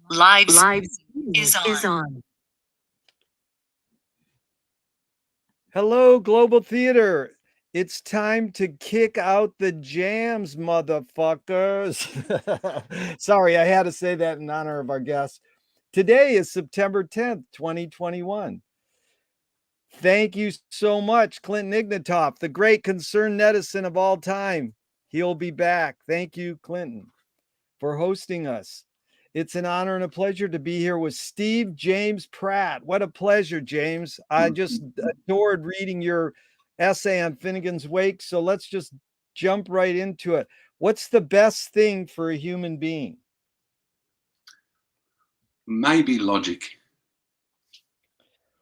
Live is on. Hello, Global Theater. It's time to kick out the jams, motherfuckers. Sorry, I had to say that in honor of our guest. Today is September 10th, 2021. Thank you so much, Clinton Ignatoff, the great concerned netizen of all time. He'll be back. Thank you, Clinton, for hosting us. It's an honor and a pleasure to be here with Steve James Pratt. What a pleasure, James. I just adored reading your essay on Finnegan's Wake. So let's just jump right into it. What's the best thing for a human being? Maybe logic.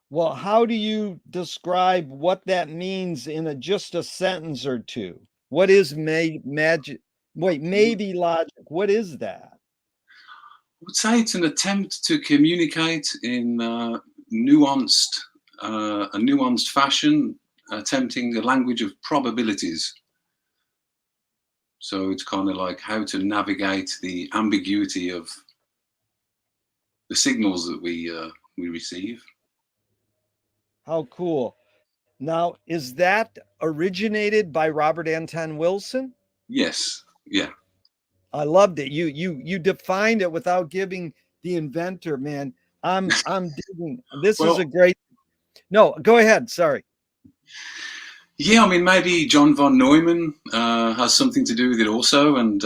Well, how do you describe what that means in just a sentence or two? What is magic? Wait, maybe logic. What is that? I would say it's an attempt to communicate in nuanced, a nuanced fashion, attempting a language of probabilities. So it's kind of like how to navigate the ambiguity of the signals that we receive. How cool. Now, is that originated by Robert Anton Wilson? Yes. Yeah. I loved it. You defined it without giving the inventor, man. I'm digging. This is a great. No, go ahead. Sorry. Yeah, I mean, maybe John von Neumann has something to do with it also, and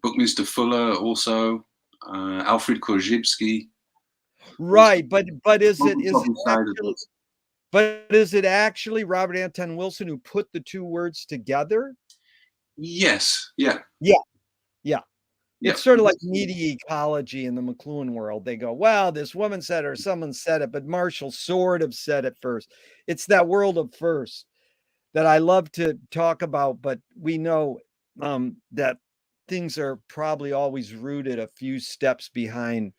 Buckminster Fuller also, Alfred Korzybski. Right, but is it actually Robert Anton Wilson who put the two words together? Yes. Yeah. It's sort of like media ecology in the McLuhan world. They go, well, this woman said it or someone said it, but Marshall sort of said it first. It's that world of first that I love to talk about, but we know that things are probably always rooted a few steps behind.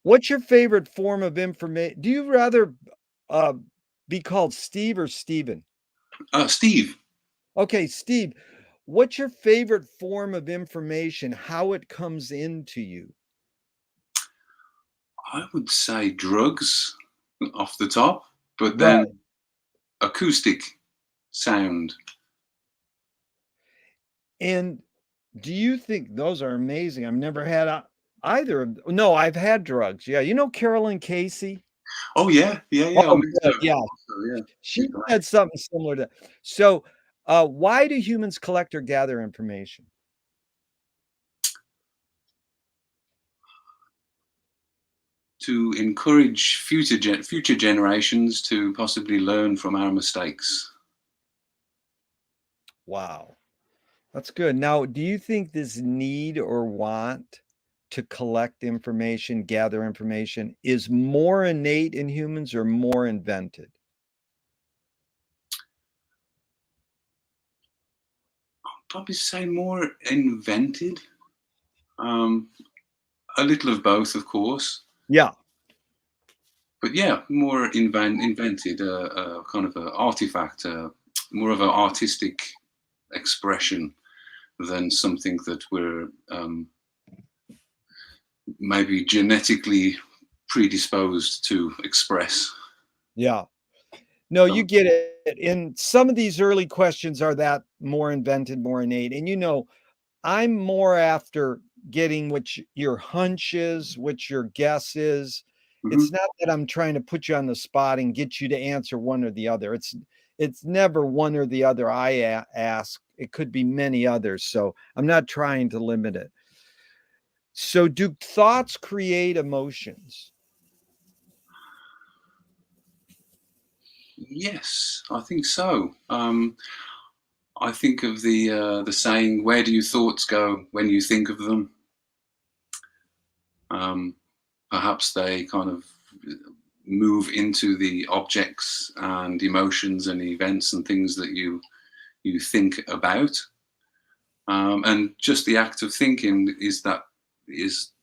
What's your favorite form of information? Do you rather be called Steve or Steven? Steve. Okay, Steve. What's your favorite form of information? How it comes into you? I would say drugs off the top, but then acoustic sound. And do you think those are amazing? I've never had either of them. No, I've had drugs. Yeah. You know Carolyn Casey? Oh, yeah. Oh, yeah. She had something similar to. So why do humans collect or gather information? To encourage future generations to possibly learn from our mistakes. Wow. That's good. Now, do you think this need or want to collect information, gather information is more innate in humans or more invented? I'll probably say more invented. A little of both, of course. Yeah. But yeah, more invented, kind of an artifact, more of an artistic expression than something that we're maybe genetically predisposed to express. Yeah. No, you get it. And some of these early questions are that more invented, more innate. And I'm more after getting what your hunch is, what your guess is. Mm-hmm. It's not that I'm trying to put you on the spot and get you to answer one or the other. It's never one or the other I ask. It could be many others. So I'm not trying to limit it. So do thoughts create emotions? Yes, I think so. I think of the saying, "Where do your thoughts go when you think of them?" Perhaps they kind of move into the objects and emotions and events and things that you think about. And just the act of thinking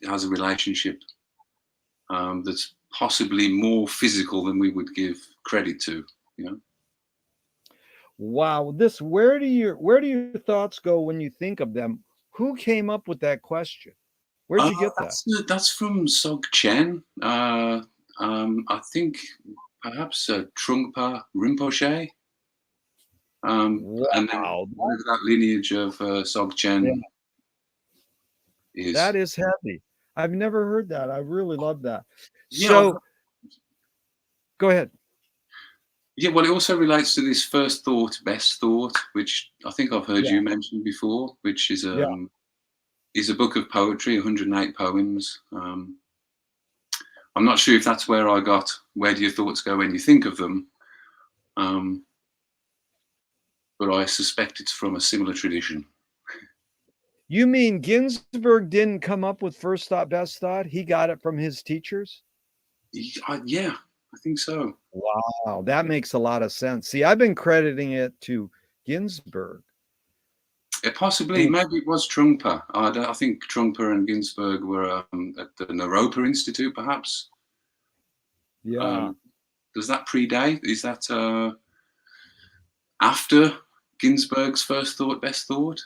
has a relationship that's possibly more physical than we would give credit to. Wow, where do your thoughts go when you think of them? Who came up with that question? Where'd you get that? That's from Sog Chen. I think perhaps Trungpa Rinpoche. And then Wow. whatever that lineage of Sog Chen Yeah, is. that is heavy. I've never heard that. I really love that. Yeah, So go ahead. yeah. Well, it also relates to this first thought, best thought, which I think I've heard Yeah. you mention before, which is Yeah. a book of poetry, 108 poems. I'm not sure if that's where I got. Where do your thoughts go when you think of them? But I suspect it's from a similar tradition. You mean Ginsberg didn't come up with first thought, best thought? He got it from his teachers? Yeah, I think so. Wow, that makes a lot of sense. See, I've been crediting it to Ginsberg. Possibly, maybe it was Trungpa. I think Trungpa and Ginsberg were at the Naropa Institute, perhaps. Yeah. Does that predate? Is that after Ginsberg's first thought, best thought?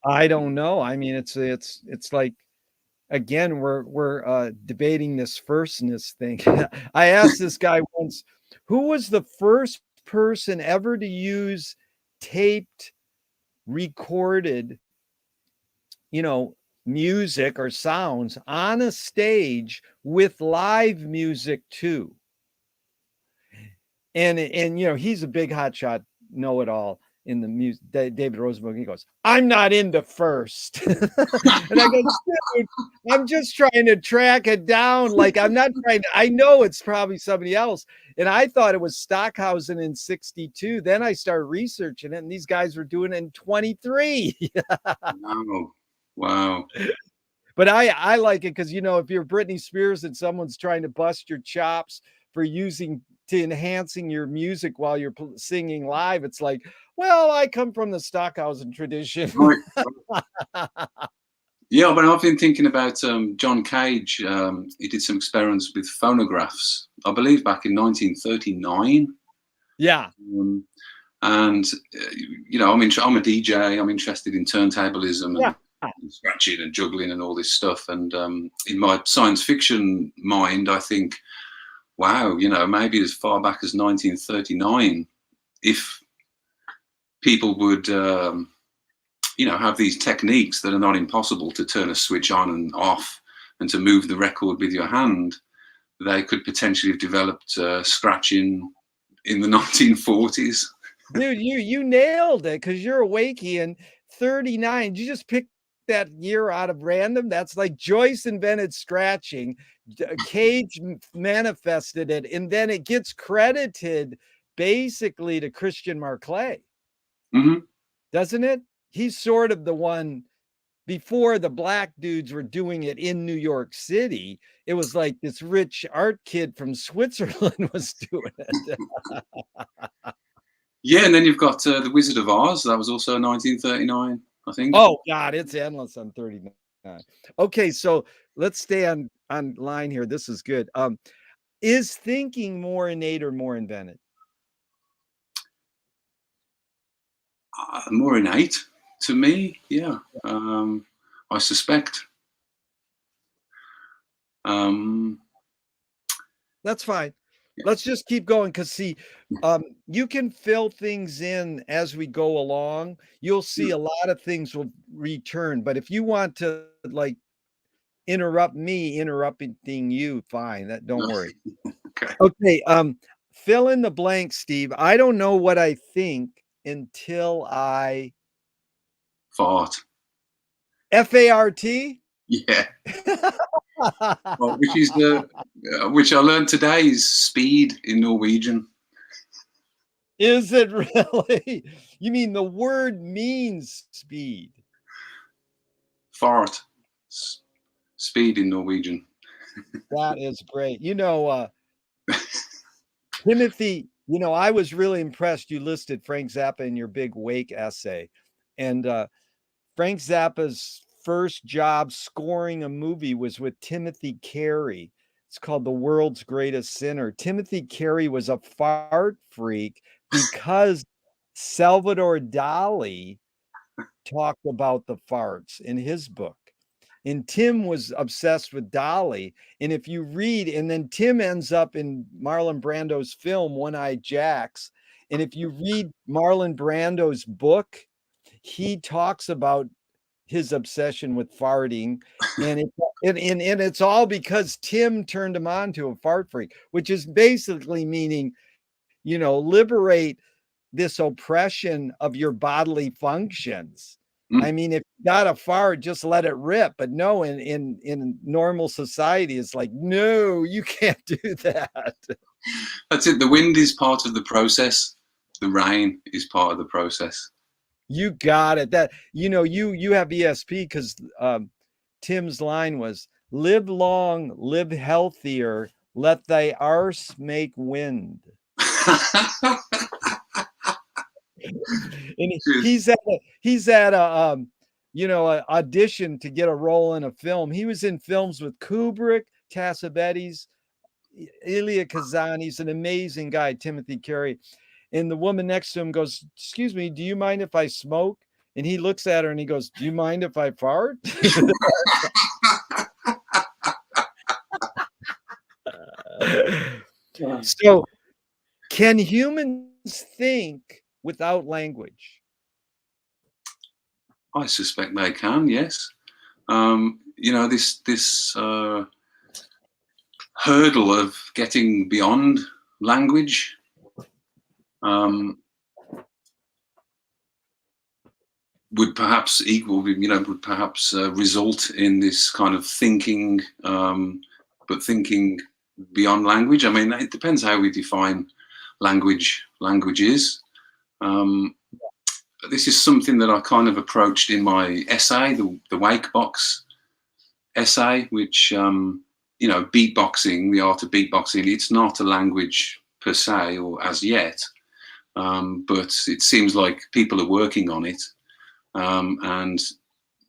I don't know. I mean, it's like, again, we're debating this firstness thing. I asked this guy once, who was the first person ever to use taped, recorded, music or sounds on a stage with live music too? And he's a big hotshot know-it-all in the music, David Rosenberg. He goes, I'm not into first. And I go, dude, I'm just trying to track it down. Like, I'm not trying to, I know it's probably somebody else. And I thought it was Stockhausen in 62. Then I started researching it, and these guys were doing it in 23. Wow. But I like it because, if you're Britney Spears and someone's trying to bust your chops for enhancing your music while you're singing live, it's like, well, I come from the Stockhausen tradition. Right. Yeah, but I've been thinking about John Cage. He did some experiments with phonographs, I believe, back in 1939. Yeah. And I'm a DJ. I'm interested in turntablism and scratching and juggling and all this stuff. And in my science fiction mind, I think, wow, maybe as far back as 1939, if people would, have these techniques that are not impossible to turn a switch on and off and to move the record with your hand, they could potentially have developed scratching in the 1940s. Dude, you nailed it because you're a Wakian. 39. You just picked that year out of random. That's like Joyce invented scratching. Cage manifested it, and then it gets credited basically to Christian Marclay. Mm-hmm. Doesn't it? He's sort of the one. Before the black dudes were doing it in New York City, it was like this rich art kid from Switzerland was doing it. Yeah, and then you've got The Wizard of Oz. That was also 1939, I think. Oh, God, it's endless on 39. Okay, so let's stay on line here. This is good. Is thinking more innate or more invented? More innate to me, yeah. I suspect. That's fine. Let's just keep going because, see, you can fill things in as we go along. You'll see a lot of things will return. But if you want to, like, interrupt me interrupting you, fine. Don't worry. Okay. Fill in the blank, Steve. I don't know what I think until I fart. F-A-R-T? Yeah. Well, which I learned today is speed in Norwegian. Is it really? You mean the word means speed? Fart. Speed in Norwegian. That is great. Timothy, I was really impressed. You listed Frank Zappa in your big Wake essay. And Frank Zappa's first job scoring a movie was with Timothy Carey. It's called The World's Greatest Sinner. Timothy Carey was a fart freak because Salvador Dali talked about the farts in his book. And Tim was obsessed with Dolly. And if you read, and then Tim ends up in Marlon Brando's film, One-Eyed Jacks. And if you read Marlon Brando's book, he talks about his obsession with farting. And it's all because Tim turned him on to a fart freak, which is basically meaning, liberate this oppression of your bodily functions. I mean, if you got a fart, just let it rip. But no, in normal society, it's like, no, you can't do that. That's it. The wind is part of the process. The rain is part of the process. You got it. That you have ESP because Tim's line was, "Live long, live healthier, let thy arse make wind." And he's at a audition to get a role in a film. He was in films with Kubrick, Cassavetes, Elia Kazan. He's an amazing guy, Timothy Carey. And the woman next to him goes, "Excuse me, do you mind if I smoke?" And he looks at her and he goes, "Do you mind if I fart?" So, can humans think without language? I suspect they can, yes. This hurdle of getting beyond language would perhaps result in this kind of thinking, but thinking beyond language. I mean, it depends how we define language is. This is something that I kind of approached in my essay, the Wake Box essay, which, beatboxing, the art of beatboxing, it's not a language per se or as yet, but it seems like people are working on it. And,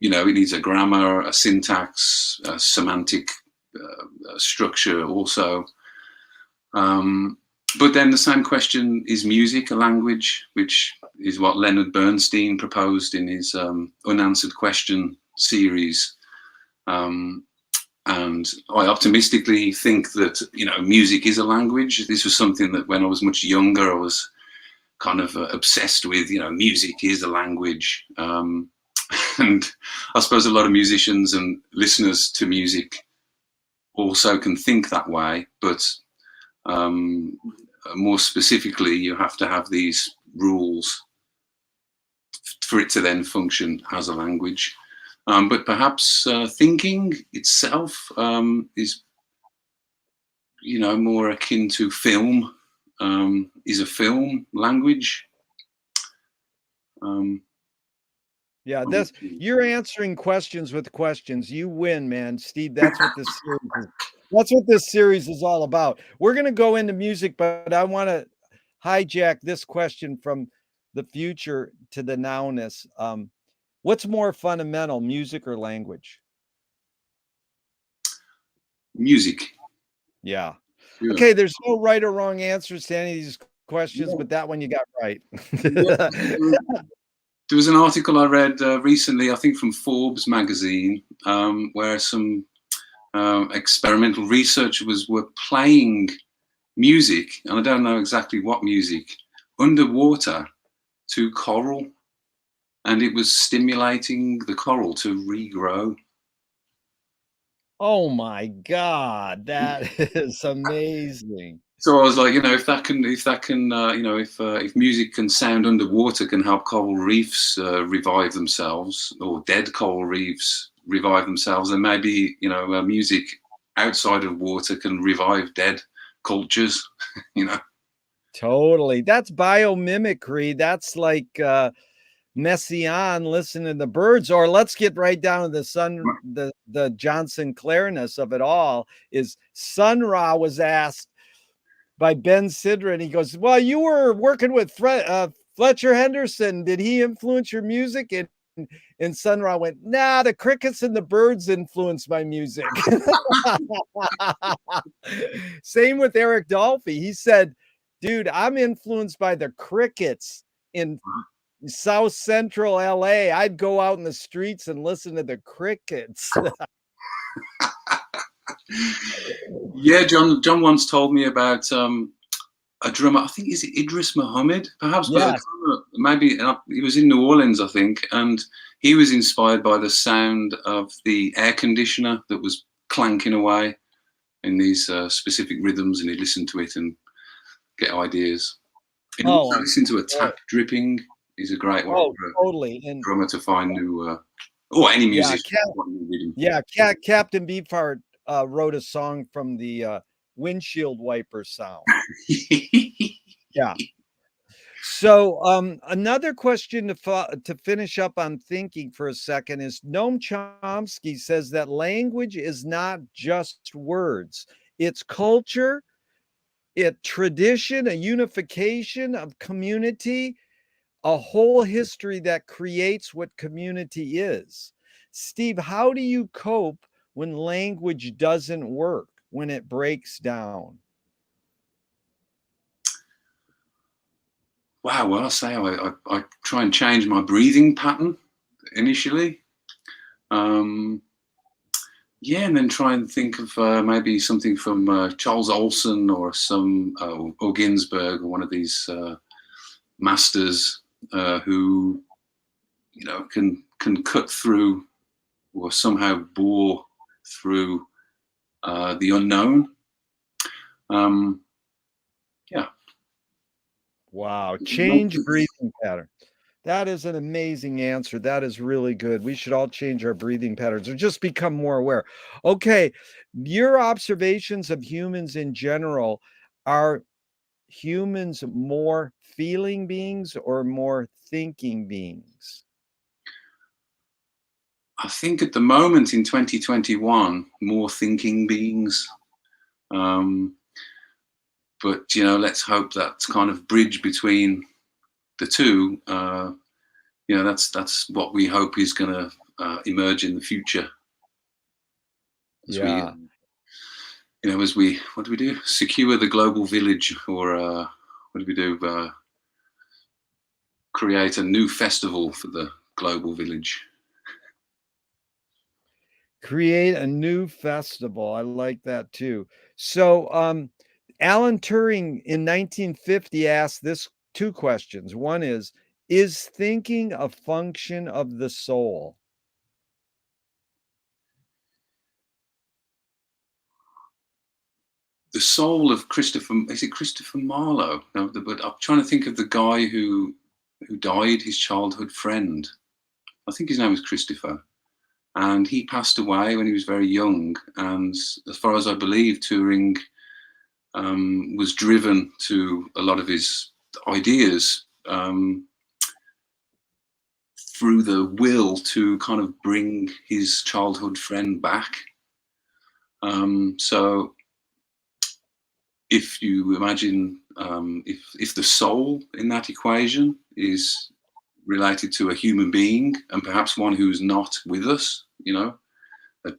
it needs a grammar, a syntax, a semantic structure also. But then the same question, is music a language, which is what Leonard Bernstein proposed in his Unanswered Question series. And I optimistically think that, music is a language. This was something that when I was much younger, I was kind of obsessed with, music is a language. And I suppose a lot of musicians and listeners to music also can think that way, but more specifically, you have to have these rules for it to then function as a language. But perhaps thinking itself is, more akin to film. Is a film language? Yeah, you're answering questions with questions. You win, man, Steve. That's what this series is. That's what this series is all about. We're going to go into music, but I want to hijack this question from the future to the nowness. What's more fundamental, music or language? Music. Yeah. Okay, there's no right or wrong answers to any of these questions, but that one you got right. There was an article I read recently, I think from Forbes magazine, where some experimental researchers were playing music, and I don't know exactly what music, underwater to coral, and it was stimulating the coral to regrow. Oh my God, that is amazing. So I was like, if music can sound underwater, can help coral reefs revive themselves, or dead coral reefs revive themselves, then maybe, music outside of water can revive dead cultures, Totally. That's biomimicry. That's like Messiaen listening to the birds, or let's get right down to the John Sinclairness of it all. Is Sun Ra was asked by Ben Sidran, he goes, "Well, you were working with Fletcher Henderson. Did he influence your music?" And Sun Ra went, "Nah, the crickets and the birds influenced my music." Same with Eric Dolphy. He said, "Dude, I'm influenced by the crickets in South Central LA. I'd go out in the streets and listen to the crickets. Yeah, John once told me about a drummer. I think, is it Idris Muhammad, perhaps, but a Yes. drummer, maybe. He was in New Orleans, I think, and he was inspired by the sound of the air conditioner that was clanking away in these specific rhythms, and he'd listen to it and get ideas. And also listen to a tap dripping is a great way for totally. a drummer to find new, or any musician. Captain Beefheart wrote a song from the windshield wiper sound. Yeah. So another question to finish up on thinking for a second is Noam Chomsky says that language is not just words. It's culture, it's tradition, a unification of community, a whole history that creates what community is. Steve, how do you cope when language doesn't work, when it breaks down? Wow, well, I try and change my breathing pattern initially. Yeah, and then try and think of maybe something from Charles Olson or or Ginsberg, or one of these masters who, can cut through or somehow bore through the unknown. Yeah. Wow, change breathing pattern. That is an amazing answer. That is really good. We should all change our breathing patterns or just become more aware. Okay, your observations of humans in general, are humans more feeling beings or more thinking beings? I think at the moment in 2021, more thinking beings. But let's hope that kind of bridge between the two. That's what we hope is going to emerge in the future. As what do we do? Secure the global village, or what do we do? Create a new festival for the global village. Create a new festival. I like that too. So, Alan Turing in 1950 asked this two questions. One is thinking a function of the soul? The soul of is it Christopher Marlowe? No, but I'm trying to think of the guy who died, his childhood friend. I think his name was Christopher. And he passed away when he was very young. And as far as I believe, Turing was driven to a lot of his ideas through the will to kind of bring his childhood friend back. So if you imagine if the soul in that equation is related to a human being, and perhaps one who's not with us, a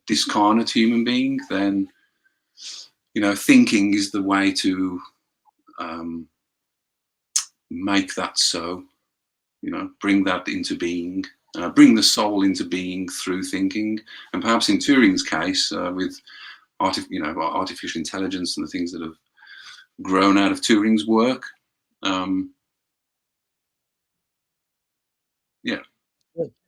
discarnate human being, then thinking is the way to make that so. Bring that into being, bring the soul into being through thinking. And perhaps in Turing's case, with artificial intelligence and the things that have grown out of Turing's work. Yeah.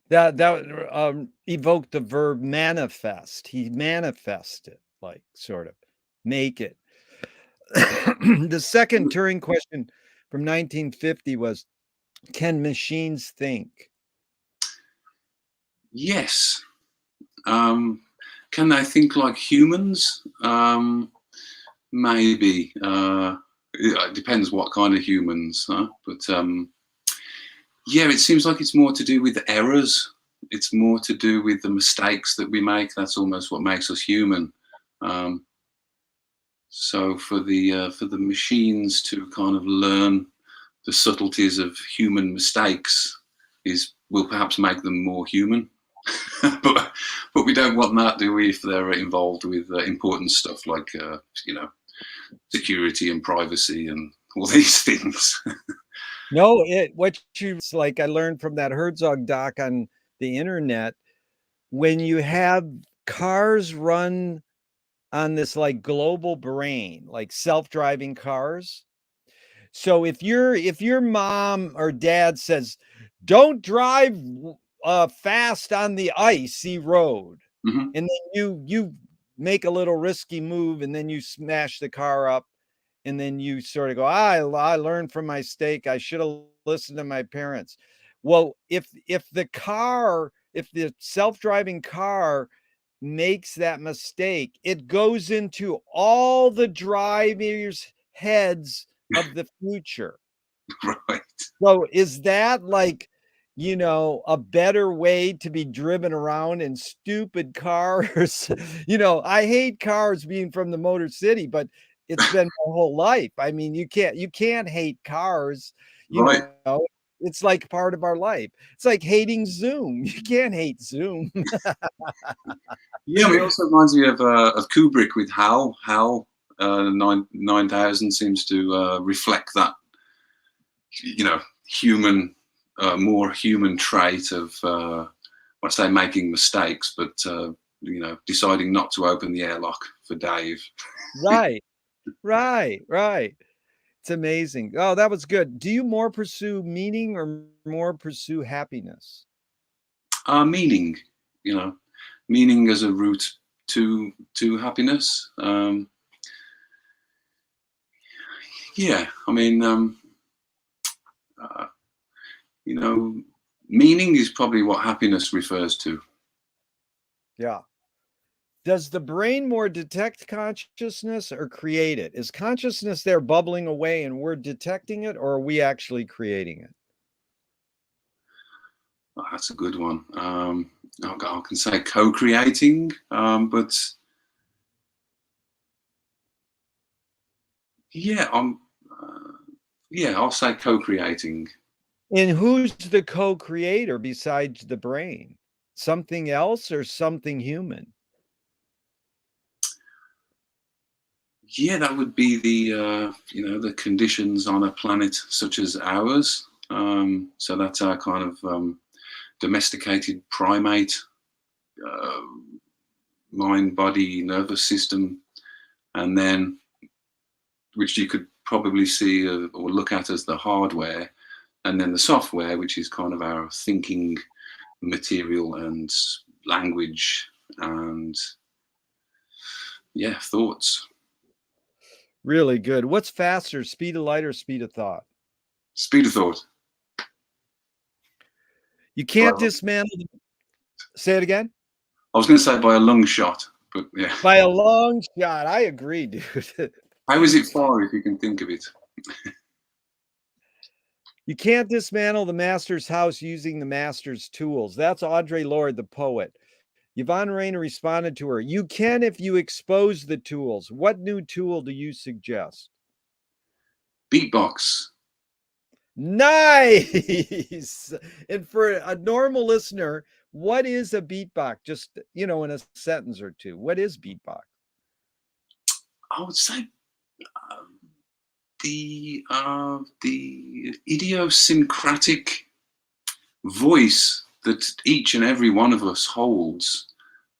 That evoked the verb manifest. He manifested, like sort of make it. The second Turing question from 1950 was, can machines think? Yes. Can they think like humans? Maybe. It depends what kind of humans, huh? But yeah, it seems like it's more to do with errors. It's more to do with the mistakes that we make. That's almost what makes us human. So for the machines to kind of learn the subtleties of human mistakes will perhaps make them more human. but we don't want that, do we? If they're involved with important stuff like security and privacy and all these things. No, what you like I learned from that Herzog doc on the internet, when you have cars run on this like global brain, like self-driving cars. So if your mom or dad says, "Don't drive fast on the icy road," Hmm. and then you make a little risky move, and then you smash the car up, and then you sort of go, I learned from my mistake. I should have listened to my parents. Well, if the self-driving car makes that mistake, it goes into all the drivers' heads of the future. Right. So is that like, a better way to be driven around in stupid cars? I hate cars being from the Motor City, but it's been my whole life. I mean, you can't hate cars, you Right. know. It's like part of our life. It's like hating Zoom. You can't hate Zoom. Yeah, I mean, it also reminds me of Kubrick with Hal. Hal 9000 seems to reflect that, human, more human trait of, I say making mistakes, but deciding not to open the airlock for Dave. Right, right. It's amazing. Oh, that was good. Do you more pursue meaning or more pursue happiness? Meaning, you know, meaning as a route to happiness. Yeah, I mean, uh, you know, meaning is probably what happiness refers to. Yeah. Does the brain more detect consciousness or create it? Is consciousness there bubbling away and we're detecting it, or are we actually creating it? Oh, that's a good one. I can say co-creating, but yeah, I'll say co-creating. And who's the co-creator besides the brain? Something else or something human? Yeah, that would be the conditions on a planet such as ours. So that's our kind of domesticated primate uh, mind, body, nervous system, and then which you could probably see or look at as the hardware, and then the software, which is kind of our thinking material and language and yeah, thoughts. Really good. What's faster, speed of light or speed of thought? Speed of thought. You can't Well, dismantle. Say it again. I was going to say by a long shot, but yeah. By a long shot. I agree, dude. How is it far if you can think of it? You can't dismantle the master's house using the master's tools. That's Audre Lorde, the poet. Yvonne Rainer responded to her, "You can if you expose the tools. What new tool do you suggest?" Beatbox. Nice. And for a normal listener, what is a beatbox? Just, in a sentence or two. What is beatbox? I would say the idiosyncratic voice that each and every one of us holds,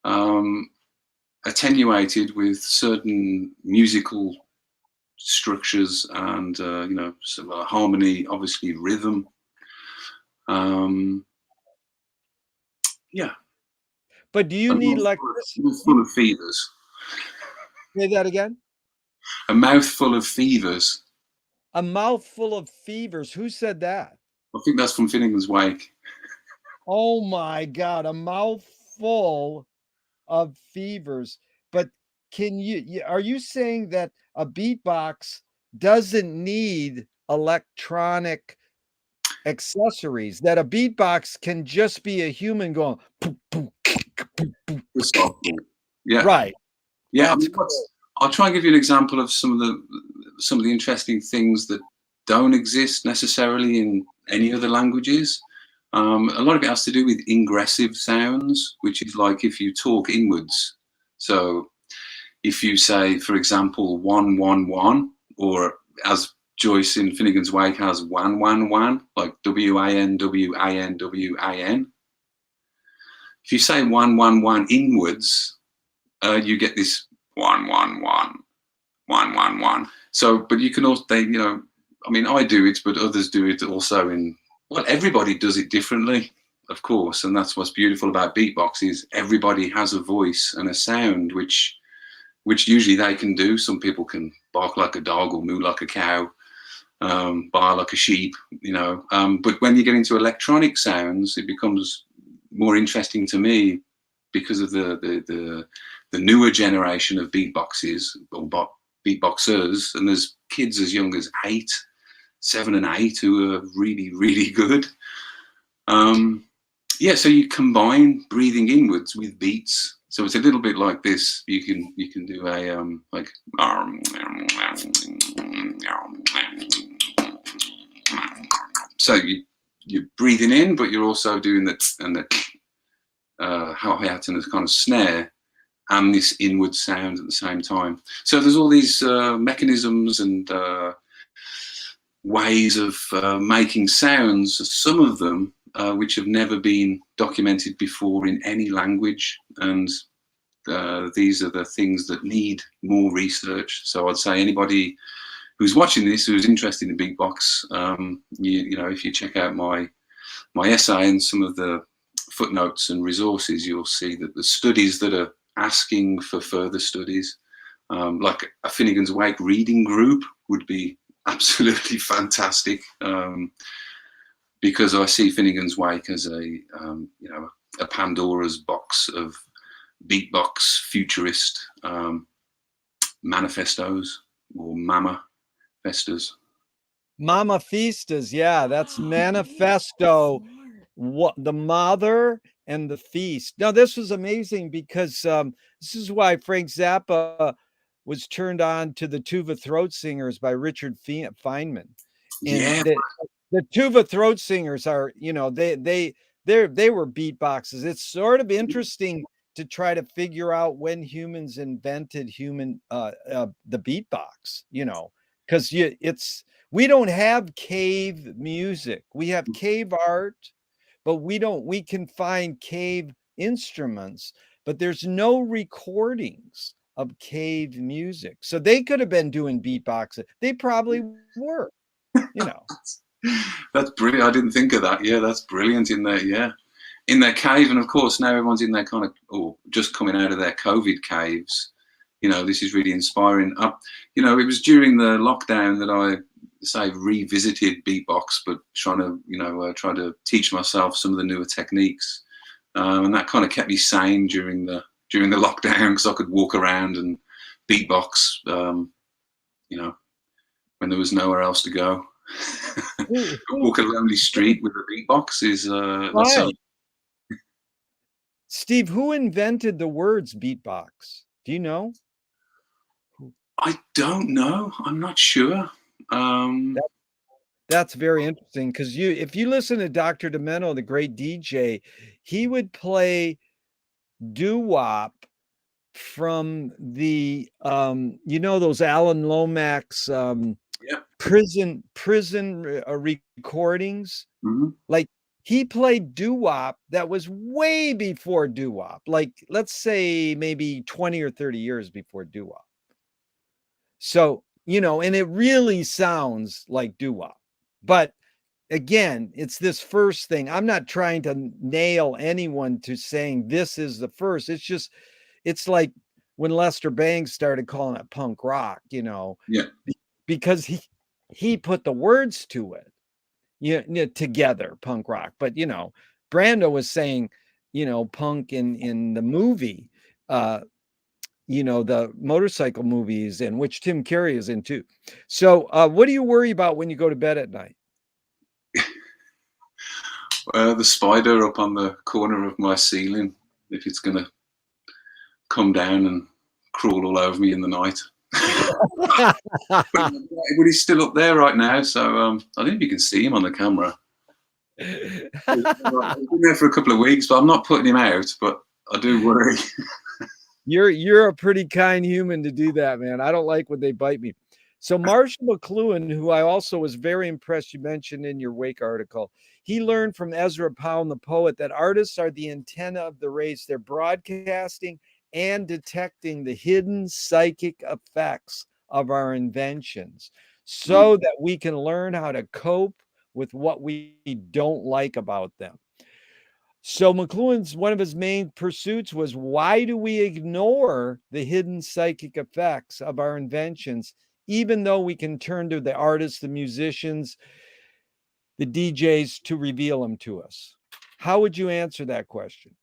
um, attenuated with certain musical structures and some harmony, obviously rhythm. Um, yeah, But do you a need electricity? mouthful of fevers. Say that again. A mouthful of fevers. A mouthful of fevers. Who said that? I think that's from Finnegan's Wake. Oh my God, a mouthful of fevers. But are you saying that a beatbox doesn't need electronic accessories, that a beatbox can just be a human going poo, poo, Yeah, right? yeah. I That's mean, cool. I'll try and give you an example of some of the interesting things that don't exist necessarily in any other languages. A lot of it has to do with ingressive sounds, which is like if you talk inwards. So if you say, for example, 111, or as Joyce in Finnegan's Wake has wan, wan, wan, like W-A-N-W-A-N-W-A-N. If you say wan, wan, wan inwards, you get this wan, wan, wan, wan, wan, wan. So, but you can also, I mean, I do it, but others do it also well, everybody does it differently, of course. And that's what's beautiful about beatbox is everybody has a voice and a sound, which usually they can do. Some people can bark like a dog or moo like a cow, bar like a sheep, but when you get into electronic sounds, it becomes more interesting to me because of the newer generation of beatboxes or beatboxers, and there's kids as young as 7 and 8 who are really, really good. So you combine breathing inwards with beats. So it's a little bit like this. You can do a like. So you're breathing in, but you're also doing that and the hi-hat and a kind of snare and this inward sound at the same time. So there's all these mechanisms and ways of making sounds, some of them which have never been documented before in any language. And these are the things that need more research. So I'd say anybody who's watching this, who's interested in beatbox, if you check out my essay and some of the footnotes and resources, you'll see that the studies that are asking for further studies, like a Finnegan's Wake reading group would be absolutely fantastic, because I see Finnegan's Wake as a Pandora's box of beatbox futurist manifestos or mama festas. Mama Fiestas, yeah, that's manifesto. What the mother and the feast. Now, this was amazing because this is why Frank Zappa was turned on to the Tuva Throat Singers by Richard Feynman. And the Tuva Throat Singers are, they were beatboxes. It's sort of interesting to try to figure out when humans invented the beatbox, because we don't have cave music. We have cave art, but we can find cave instruments, but there's no recordings of cave music. So they could have been doing beatboxing. They probably were, That's brilliant. I didn't think of that. Yeah, that's brilliant in there. Yeah. In their cave. And of course, now everyone's in their kind of, just coming out of their COVID caves. This is really inspiring. It was during the lockdown that I revisited beatbox, but trying to teach myself some of the newer techniques, and that kind of kept me sane during the lockdown, because I could walk around and beatbox, when there was nowhere else to go. Walk a lonely street with a beatbox is right. Steve, who invented the words beatbox? Do you know? I don't know. I'm not sure. That's very interesting, because if you listen to Dr. Demento, the great DJ, he would play doo-wop from the those Alan Lomax prison recordings. Mm-hmm. Like, he played doo-wop that was way before doo-wop, like let's say maybe 20 or 30 years before doo-wop. So, and it really sounds like doo-wop. But again, it's this first thing. I'm not trying to nail anyone to saying this is the first. It's like when Lester Bangs started calling it punk rock, because he put the words to it, together, punk rock. But, Brando was saying, punk in the movie, the motorcycle movies, in which Tim Curry is in too. So what do you worry about when you go to bed at night? The spider up on the corner of my ceiling, if it's going to come down and crawl all over me in the night. but he's still up there right now, so I don't know if you can see him on the camera. He's been there for a couple of weeks, but I'm not putting him out, but I do worry. You're a pretty kind human to do that, man. I don't like when they bite me. So Marshall McLuhan, who I also was very impressed, you mentioned in your Wake article, he learned from Ezra Pound, the poet, that artists are the antenna of the race. They're broadcasting and detecting the hidden psychic effects of our inventions so that we can learn how to cope with what we don't like about them. So McLuhan's one of his main pursuits was, why do we ignore the hidden psychic effects of our inventions, even though we can turn to the artists, the musicians, the DJs to reveal them to us? How would you answer that question?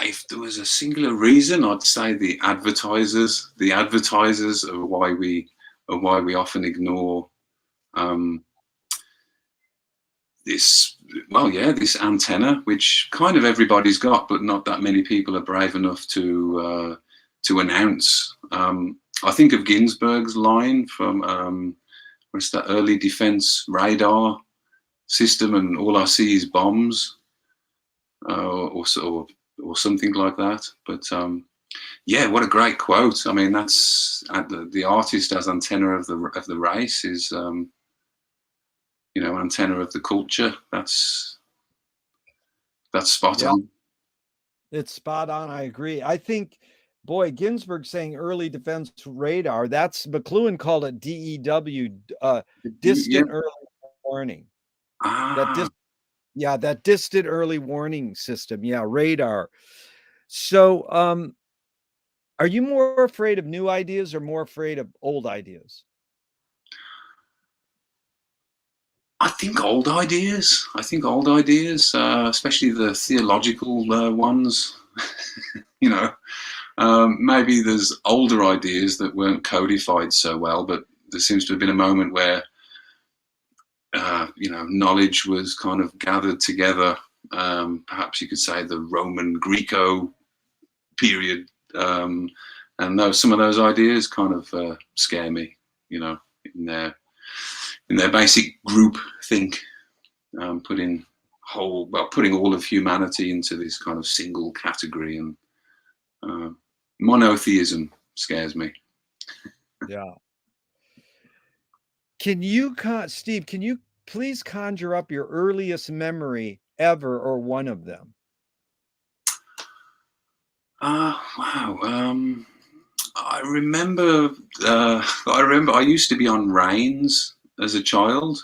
If there was a singular reason, I'd say the advertisers. The advertisers are why we often ignore this. Well, yeah, this antenna, which kind of everybody's got, but not that many people are brave enough to announce. I think of Ginsberg's line from what's that early defense radar system, and all I see is bombs, or something like that. But yeah, what a great quote. I mean, that's the artist as antenna of the race is, antenna of the culture. That's spot on. It's spot on. I agree. I think, boy, Ginsberg saying early defense radar, that's McLuhan called it DEW, distant early warning. That distant early warning system. Yeah, radar. So, are you more afraid of new ideas or more afraid of old ideas? I think old ideas, especially the theological ones. Maybe there's older ideas that weren't codified so well, but there seems to have been a moment where, knowledge was kind of gathered together. Perhaps you could say the Roman Greco period. And some of those ideas kind of scare me, in their basic group think, putting all of humanity into this kind of single category, and monotheism scares me. Yeah. Steve, can you please conjure up your earliest memory ever, or one of them? Wow. I remember I used to be on reins as a child,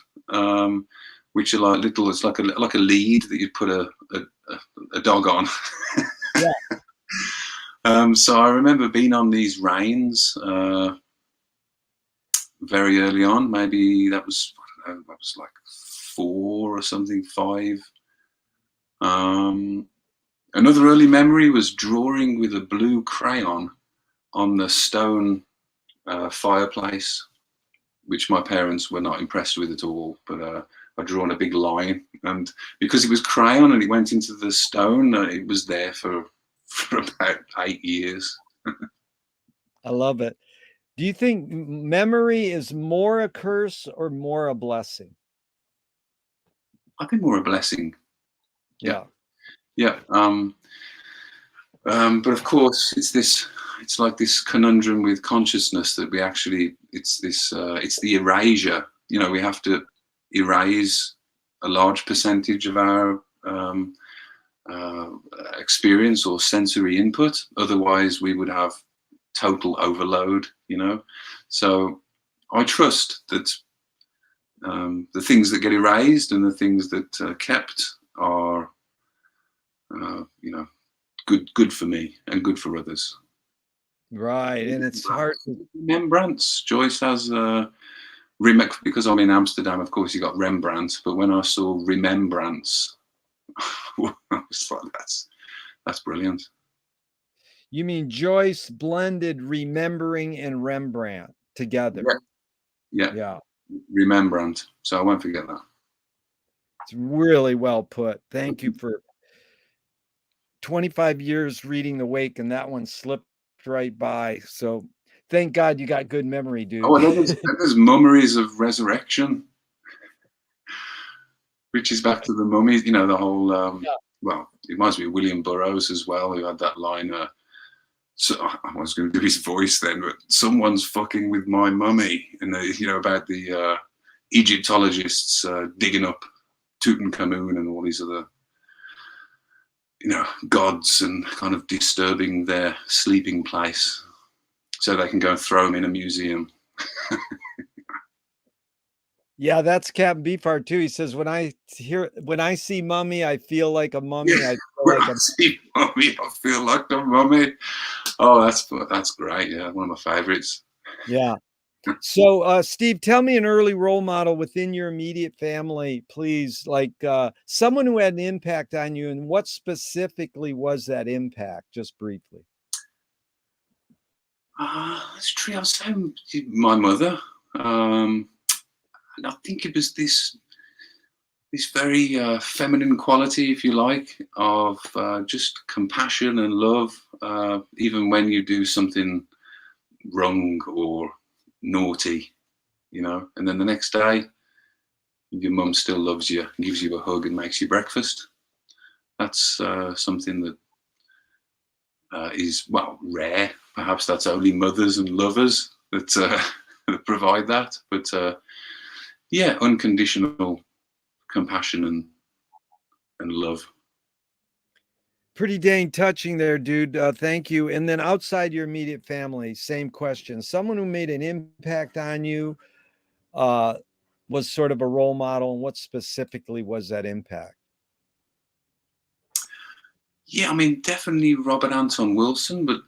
which are like little. It's like a lead that you'd put a dog on. Yeah. So I remember being on these reins very early on. Maybe that was, I don't know, I was like 4 or something, 5. Another early memory was drawing with a blue crayon on the stone fireplace, which my parents were not impressed with at all. But I'd drawn a big line, and because it was crayon and it went into the stone, it was there for about 8 years. I love it. Do you think memory is more a curse or more a blessing? I think more a blessing. Yeah. But of course, it's like this conundrum with consciousness that we actually, it's the erasure. We have to erase a large percentage of our experience or sensory input. Otherwise, we would have total overload. So I trust that the things that get erased and the things that kept are, good for me and good for others. Right, and it's hard. Remembrance. Joyce has because I'm in Amsterdam. Of course, you got Rembrandt, but when I saw Remembrance, I was like, that's brilliant. You mean Joyce blended remembering and Rembrandt together? Yeah. Remembrance. So I won't forget that. It's really well put. Thank you for 25 years reading The Wake, and that one slipped right by. So thank God you got good memory, dude. Oh, and there's Mummeries of Resurrection, which is back to the mummies. The whole. Well, it reminds me of William Burroughs as well, who had that line. So I was going to do his voice then, but someone's fucking with my mummy, and about the Egyptologists digging up Tutankhamun and all these other gods and kind of disturbing their sleeping place so they can go and throw them in a museum. Yeah, that's Captain Beefheart too. He says, when I see mummy, I feel like a mummy. Yeah. I feel When like I see mummy, I feel like a mummy. Oh, that's great. Yeah, one of my favorites. yeah. So, Steve, tell me an early role model within your immediate family, please. Like someone who had an impact on you, and what specifically was that impact? Just briefly. That's true. I was saying my mother. And I think it was this very feminine quality, if you like, of just compassion and love, even when you do something wrong or naughty, and then the next day your mum still loves you, gives you a hug and makes you breakfast. That's something that is, well, rare. Perhaps that's only mothers and lovers that, that provide that. But yeah, unconditional compassion and love. Pretty dang touching there, dude. Thank you. And then outside your immediate family, same question. Someone who made an impact on you, was sort of a role model, and what specifically was that impact? Yeah, I mean, definitely Robert Anton Wilson, but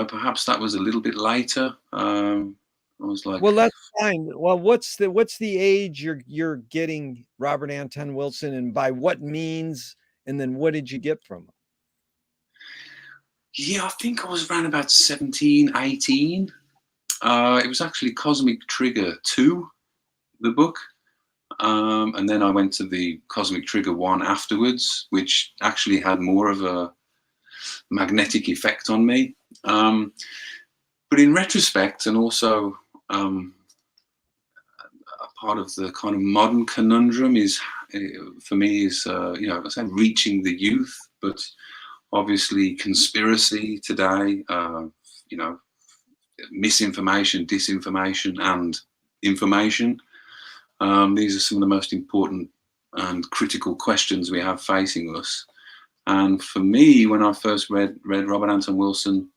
perhaps that was a little bit later. I was like, Well, that's fine. Well, what's the age you're getting Robert Anton Wilson, and by what means, and then what did you get from him? yeah, I think I was around about 17, 18. It was actually Cosmic Trigger 2, the book. And then I went to the Cosmic Trigger 1 afterwards, which actually had more of a magnetic effect on me. But in retrospect, and also a part of the kind of modern conundrum is, for me, is, I say reaching the youth, but obviously conspiracy today, misinformation, disinformation, and information. These are some of the most important and critical questions we have facing us. And for me, when I first read Robert Anton Wilson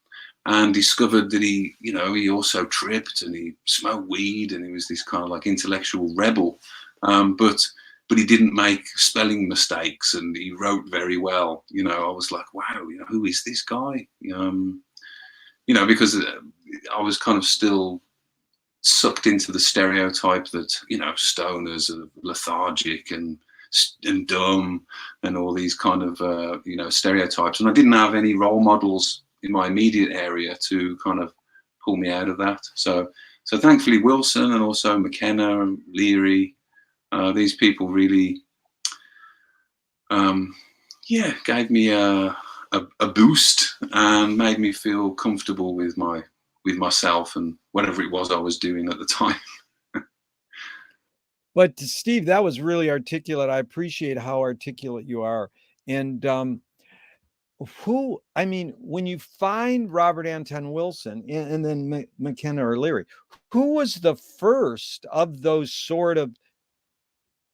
and discovered that he also tripped and he smoked weed and he was this kind of like intellectual rebel, but he didn't make spelling mistakes and he wrote very well. I was like, wow, who is this guy? Because I was kind of still sucked into the stereotype that stoners are lethargic and dumb and all these kind of stereotypes, and I didn't have any role models in my immediate area to kind of pull me out of that. So thankfully Wilson and also McKenna and Leary, these people really gave me a boost and made me feel comfortable with myself and whatever it was I was doing at the time. But Steve, that was really articulate. I appreciate how articulate you are. And when you find Robert Anton Wilson and then McKenna or Leary, who was the first of those sort of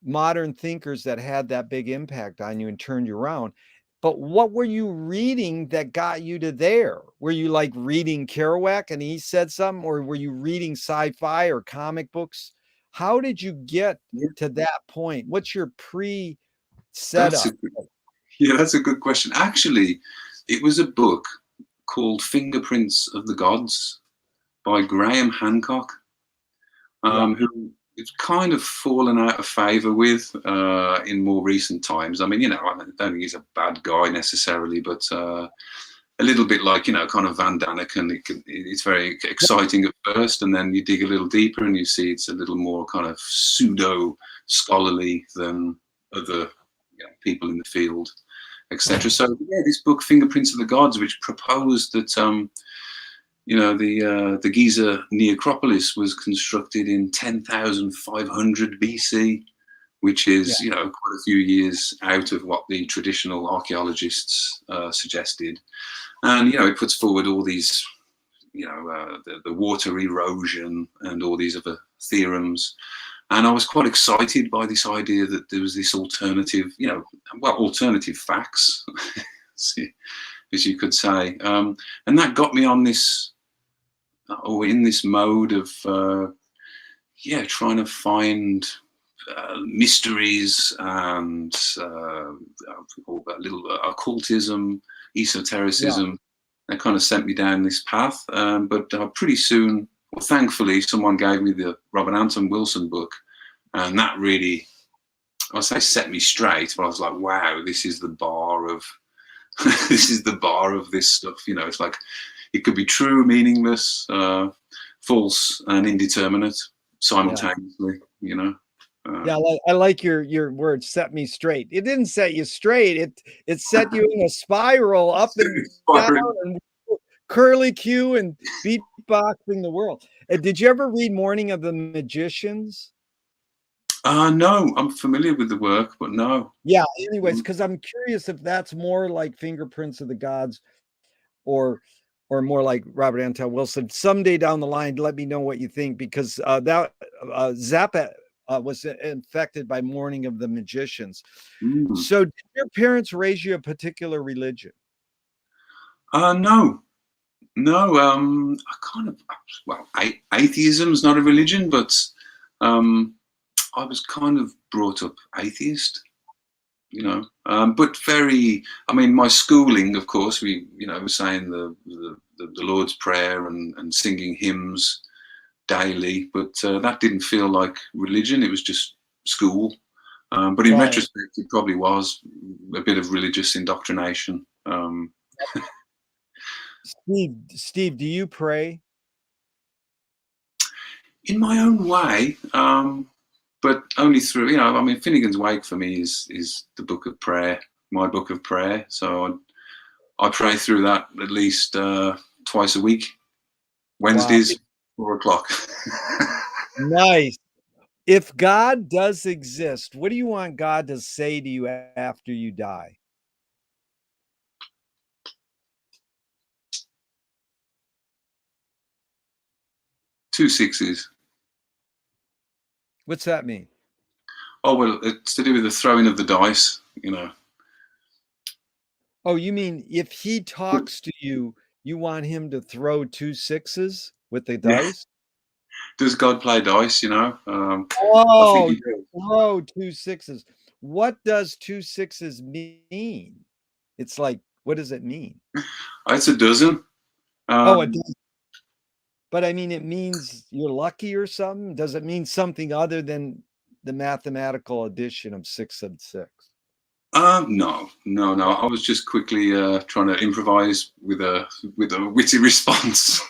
modern thinkers that had that big impact on you and turned you around? But what were you reading that got you to there? Were you like reading Kerouac and he said something, or were you reading sci-fi or comic books? How did you get to that point? What's your pre-setup? That's a good question. Actually, it was a book called Fingerprints of the Gods by Graham Hancock, who it's kind of fallen out of favor with in more recent times. I mean, I don't think he's a bad guy necessarily, but a little bit like, kind of Van Daniken. It's very exciting at first, and then you dig a little deeper and you see it's a little more kind of pseudo scholarly than other people in the field, etc. So this book, Fingerprints of the Gods, which proposed that the Giza Necropolis was constructed in 10,500 BC, which is, you know, quite a few years out of what the traditional archaeologists suggested. And, you know, it puts forward all these, you know, the water erosion and all these other theorems. And I was quite excited by this idea that there was this alternative, you know, well, alternative facts, as you could say. And that got me on this, or in this mode of, trying to find mysteries and a little occultism, esotericism. That kind of sent me down this path. But pretty soon, well, thankfully, someone gave me the Robert Anton Wilson book, and that really, I say, set me straight. But I was like, wow, this is the bar of this is the bar of this stuff. You know, it's like it could be true, meaningless, false, and indeterminate simultaneously. You know. Yeah, I like your word, set me straight. It didn't set you straight. It set you in a spiral up and down and curly Q and beatboxing the world. Did you ever read Morning of the Magicians? No, I'm familiar with the work, but no. Yeah, anyways, because I'm curious if that's more like Fingerprints of the Gods or more like Robert Anton Wilson. Someday down the line, let me know what you think, because that Zappa was infected by Morning of the Magicians. So did your parents raise you a particular religion? No. I kind of, well, atheism is not a religion, but I was kind of brought up atheist, you know, but very, I mean, my schooling, of course, we, you know, were saying the Lord's Prayer and singing hymns daily, but that didn't feel like religion. It was just school. But in retrospect, it probably was a bit of religious indoctrination. Steve, do you pray? In my own way, but only through, you know, I mean, Finnegan's Wake for me is the book of prayer, my book of prayer. So I pray through that at least twice a week, Wednesdays, 4 o'clock. Nice. If God does exist, what do you want God to say to you after you die? Two sixes. What's that mean? Oh, well, it's to do with the throwing of the dice, you know. Oh, you mean if he talks to you, you want him to throw 2 6s with the dice? Does God play dice, you know? I think he does. Throw 2 6s. What does 2 6s mean? It's like, what does it mean? It's a dozen. A dozen. But I mean, it means you're lucky or something? Does it mean something other than the mathematical addition of 6 and 6? No. I was just quickly trying to improvise with a witty response.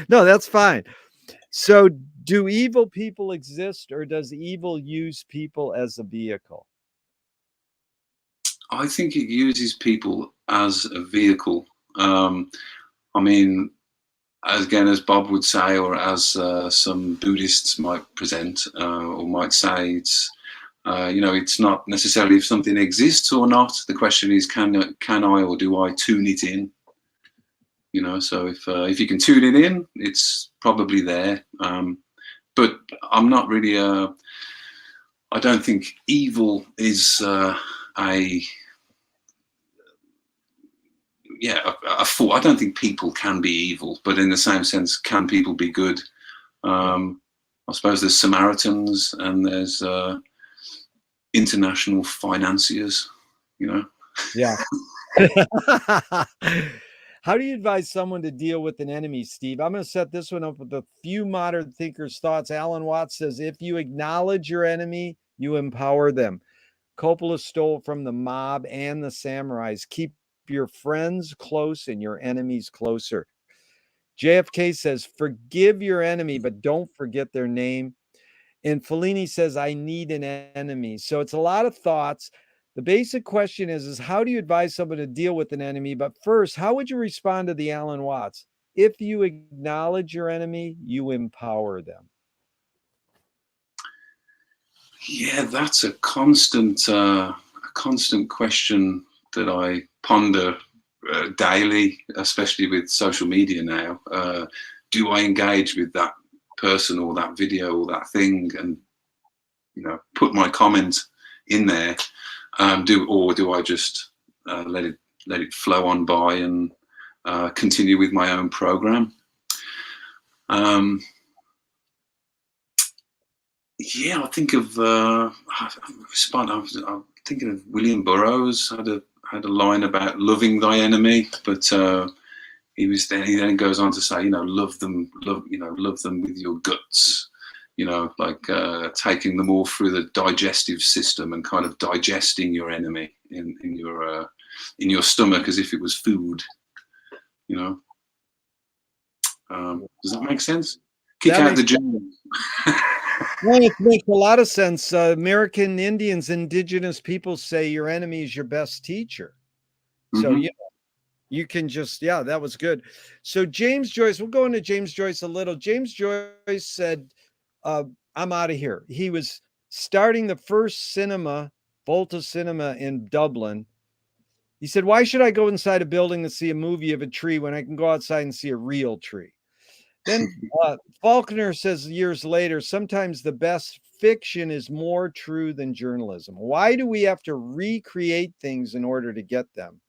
No, that's fine. So, do evil people exist, or does evil use people as a vehicle? I think it uses people as a vehicle. I mean, again, as Bob would say, or as some Buddhists might present or might say, it's you know, it's not necessarily if something exists or not. The question is, can I or do I tune it in? You know, so if you can tune it in, it's probably there. But I'm not really I don't think evil is a fault. I don't think people can be evil, but in the same sense, can people be good? I suppose there's Samaritans and there's international financiers, you know? Yeah. How do you advise someone to deal with an enemy, Steve? I'm going to set this one up with a few modern thinkers' thoughts. Alan Watts says, if you acknowledge your enemy, you empower them. Coppola stole from the mob and the samurais. Keep your friends close and your enemies closer. JFK says, forgive your enemy, but don't forget their name. And Fellini says, I need an enemy. So it's a lot of thoughts. The basic question is how do you advise someone to deal with an enemy? But first, how would you respond to the Alan Watts? If you acknowledge your enemy, you empower them. Yeah, that's a constant question that I ponder daily, especially with social media now. Do I engage with that person or that video or that thing, and put my comment in there? Do I just let it flow on by and continue with my own program? Yeah, I think of I'm thinking of William Burroughs had a line about loving thy enemy, but he then goes on to say, love them with your guts, like taking them all through the digestive system and kind of digesting your enemy in your stomach as if it was food. Does that make sense? Kick out the germs. Well, it makes a lot of sense. American Indians, indigenous people say your enemy is your best teacher. So, you can just, that was good. So James Joyce, we'll go into James Joyce a little. James Joyce said, I'm out of here. He was starting the first cinema, Volta Cinema in Dublin. He said, why should I go inside a building to see a movie of a tree when I can go outside and see a real tree? Then Faulkner says years later, sometimes the best fiction is more true than journalism. Why do we have to recreate things in order to get them?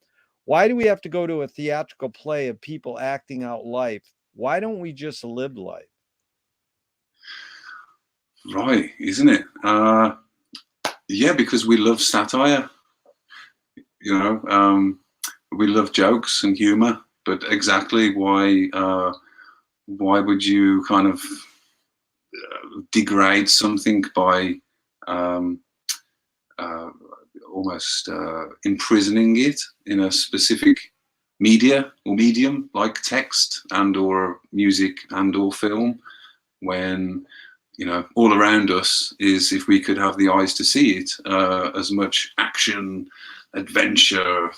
Why do we have to go to a theatrical play of people acting out life? Why don't we just live life? Right, isn't it? Yeah, because we love satire. We love jokes and humor, but exactly why would you kind of degrade something by almost imprisoning it in a specific media or medium like text and or music and or film, when all around us is, if we could have the eyes to see it, as much action, adventure,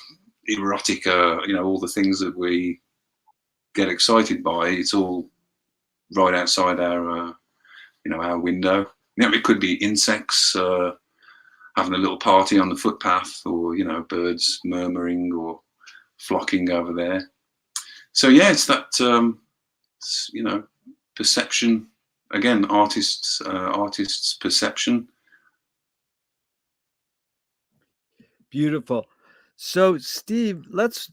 erotica, all the things that we get excited by, it's all right outside our our window. It could be insects having a little party on the footpath, or birds murmuring or flocking over there. So yeah, it's that perception again, artists perception. Beautiful. So Steve, let's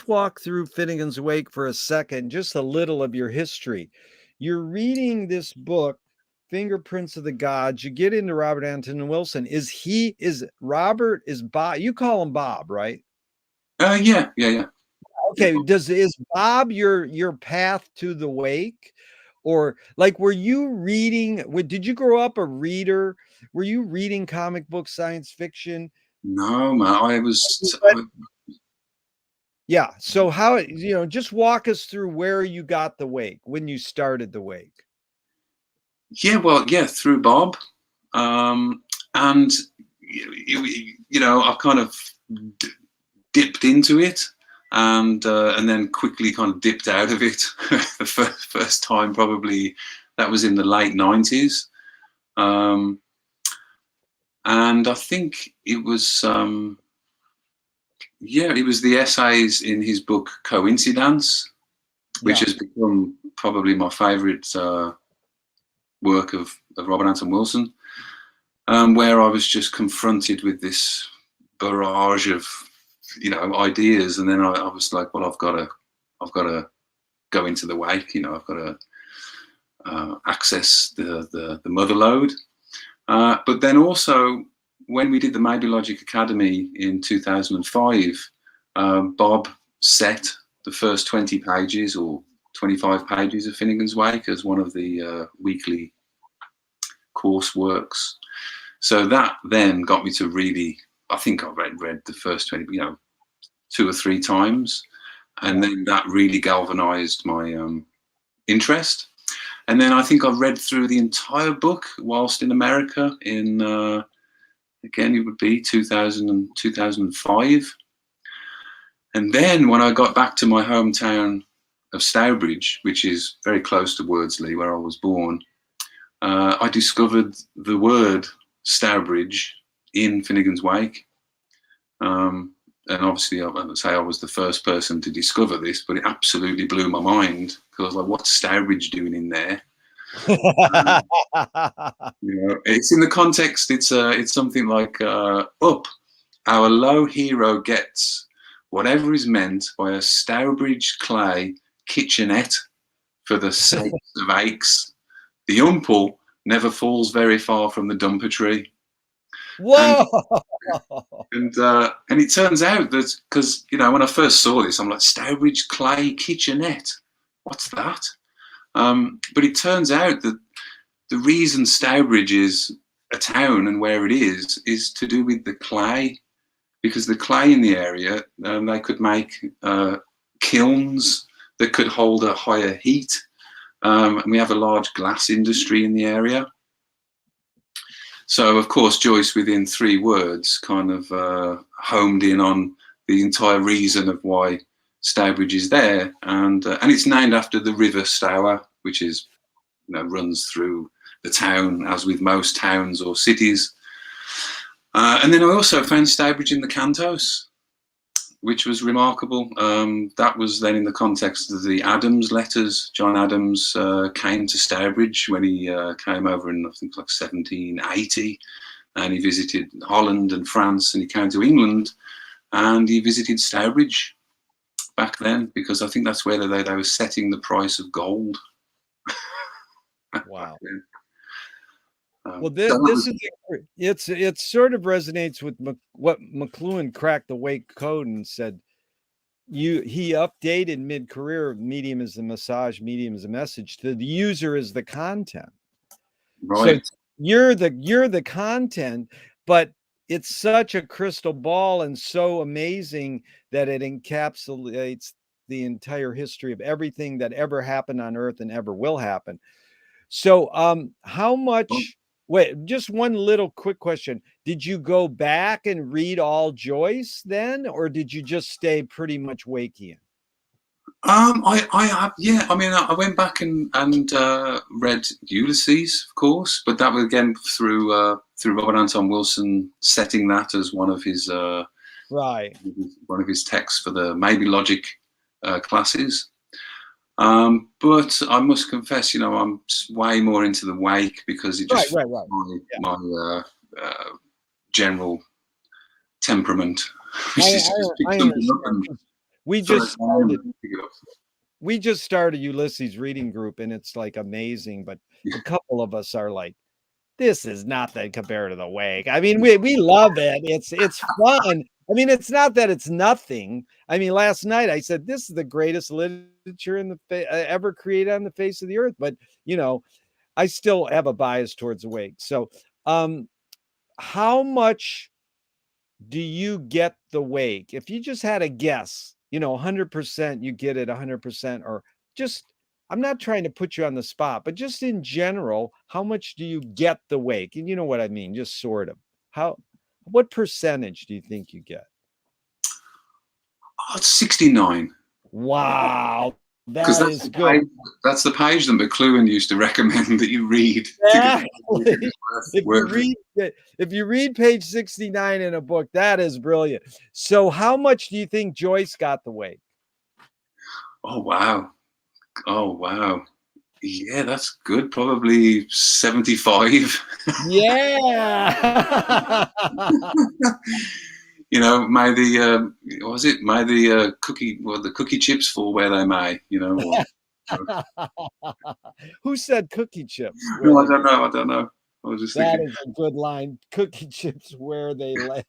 walk through Finnegan's Wake for a second, just a little of your history. You're reading this book, Fingerprints of the Gods. You get into Robert Anton Wilson. Is Bob, you call him Bob, right? Yeah. Okay, is Bob your path to the wake? Or like, were you reading, did you grow up a reader? Were you reading comic book, science fiction? No, man, I was. Yeah. So how, just walk us through where you got the wake, when you started the wake. Yeah, well, through Bob, and I kind of dipped into it, and then quickly kind of dipped out of it. The first time, probably that was in the late 90s, and I think it was it was the essays in his book Coincidence, which has become probably my favorite work of Robert Anton Wilson, where I was just confronted with this barrage of ideas, and then I was like, well, I've got to go into the wake. I've got to access the mother lode. But then also, when we did the Maybe Logic Academy in 2005, Bob set the first 20 pages or 25 pages of Finnegan's Wake as one of the weekly course works. So that then got me to really, I think I read the first 20, 2 or 3 times. And then that really galvanized my interest. And then I think I read through the entire book whilst in America in, again, it would be 2000 and 2005. And then when I got back to my hometown of Stourbridge, which is very close to Wordsley, where I was born, I discovered the word Stourbridge in Finnegan's Wake. And obviously, I would say I was the first person to discover this, but it absolutely blew my mind because I was like, what's Stourbridge doing in there? It's in the context, it's something like, up, our low hero gets whatever is meant by a Stourbridge clay kitchenette for the sake of aches. The umple never falls very far from the dumper tree. Whoa! And it turns out that, because when I first saw this, I'm like, Stourbridge clay kitchenette, what's that? But it turns out that the reason Stourbridge is a town and where it is to do with the clay, because the clay in the area, they could make kilns that could hold a higher heat, and we have a large glass industry in the area. So, of course, Joyce, within 3 words, kind of homed in on the entire reason of why Stourbridge is there, and it's named after the River Stour, which is, runs through the town, as with most towns or cities. And then I also found Stourbridge in the Cantos, which was remarkable. That was then in the context of the Adams letters. John Adams came to Stourbridge when he came over in, I think, like 1780, and he visited Holland and France, and he came to England, and he visited Stourbridge back then, because I think that's where they were setting the price of gold. Wow. Well, this is it sort of resonates with what McLuhan cracked the Wake code and said. He updated mid-career, medium is the massage, medium is the message, the user is the content. Right. So you're the content, but it's such a crystal ball and so amazing that it encapsulates the entire history of everything that ever happened on Earth and ever will happen. So how much, wait, just one little quick question. Did you go back and read all Joyce then, or did you just stay pretty much Wakean? I went back and read Ulysses, of course, but that was again through Robert Anton Wilson setting that as one of his one of his texts for the Maybe Logic classes. But I must confess, I'm way more into the Wake because it just my general temperament. We just started Ulysses reading group, and it's like amazing, but a couple of us are like, this is nothing compared to the Wake. I mean, we love it. It's fun. I mean, it's not that it's nothing. I mean, last night I said this is the greatest literature in the ever created on the face of the earth, but I still have a bias towards the Wake. So, how much do you get the Wake? If you just had a guess, 100%, you get it 100%, or just, I'm not trying to put you on the spot, but just in general, how much do you get the Wake? And you know what I mean, just sort of. What percentage do you think you get? Oh, it's 69. Wow. That's good. That's the page that McLuhan used to recommend that you read. Exactly. If you read page 69 in a book, that is brilliant. So how much do you think Joyce got the Wake? Oh, wow. Yeah, that's good. Probably 75. Yeah. May the may the cookie chips fall where they may. Who said cookie chips? No, I don't know. I was just that thinking. Is a good line. Cookie chips where they lay.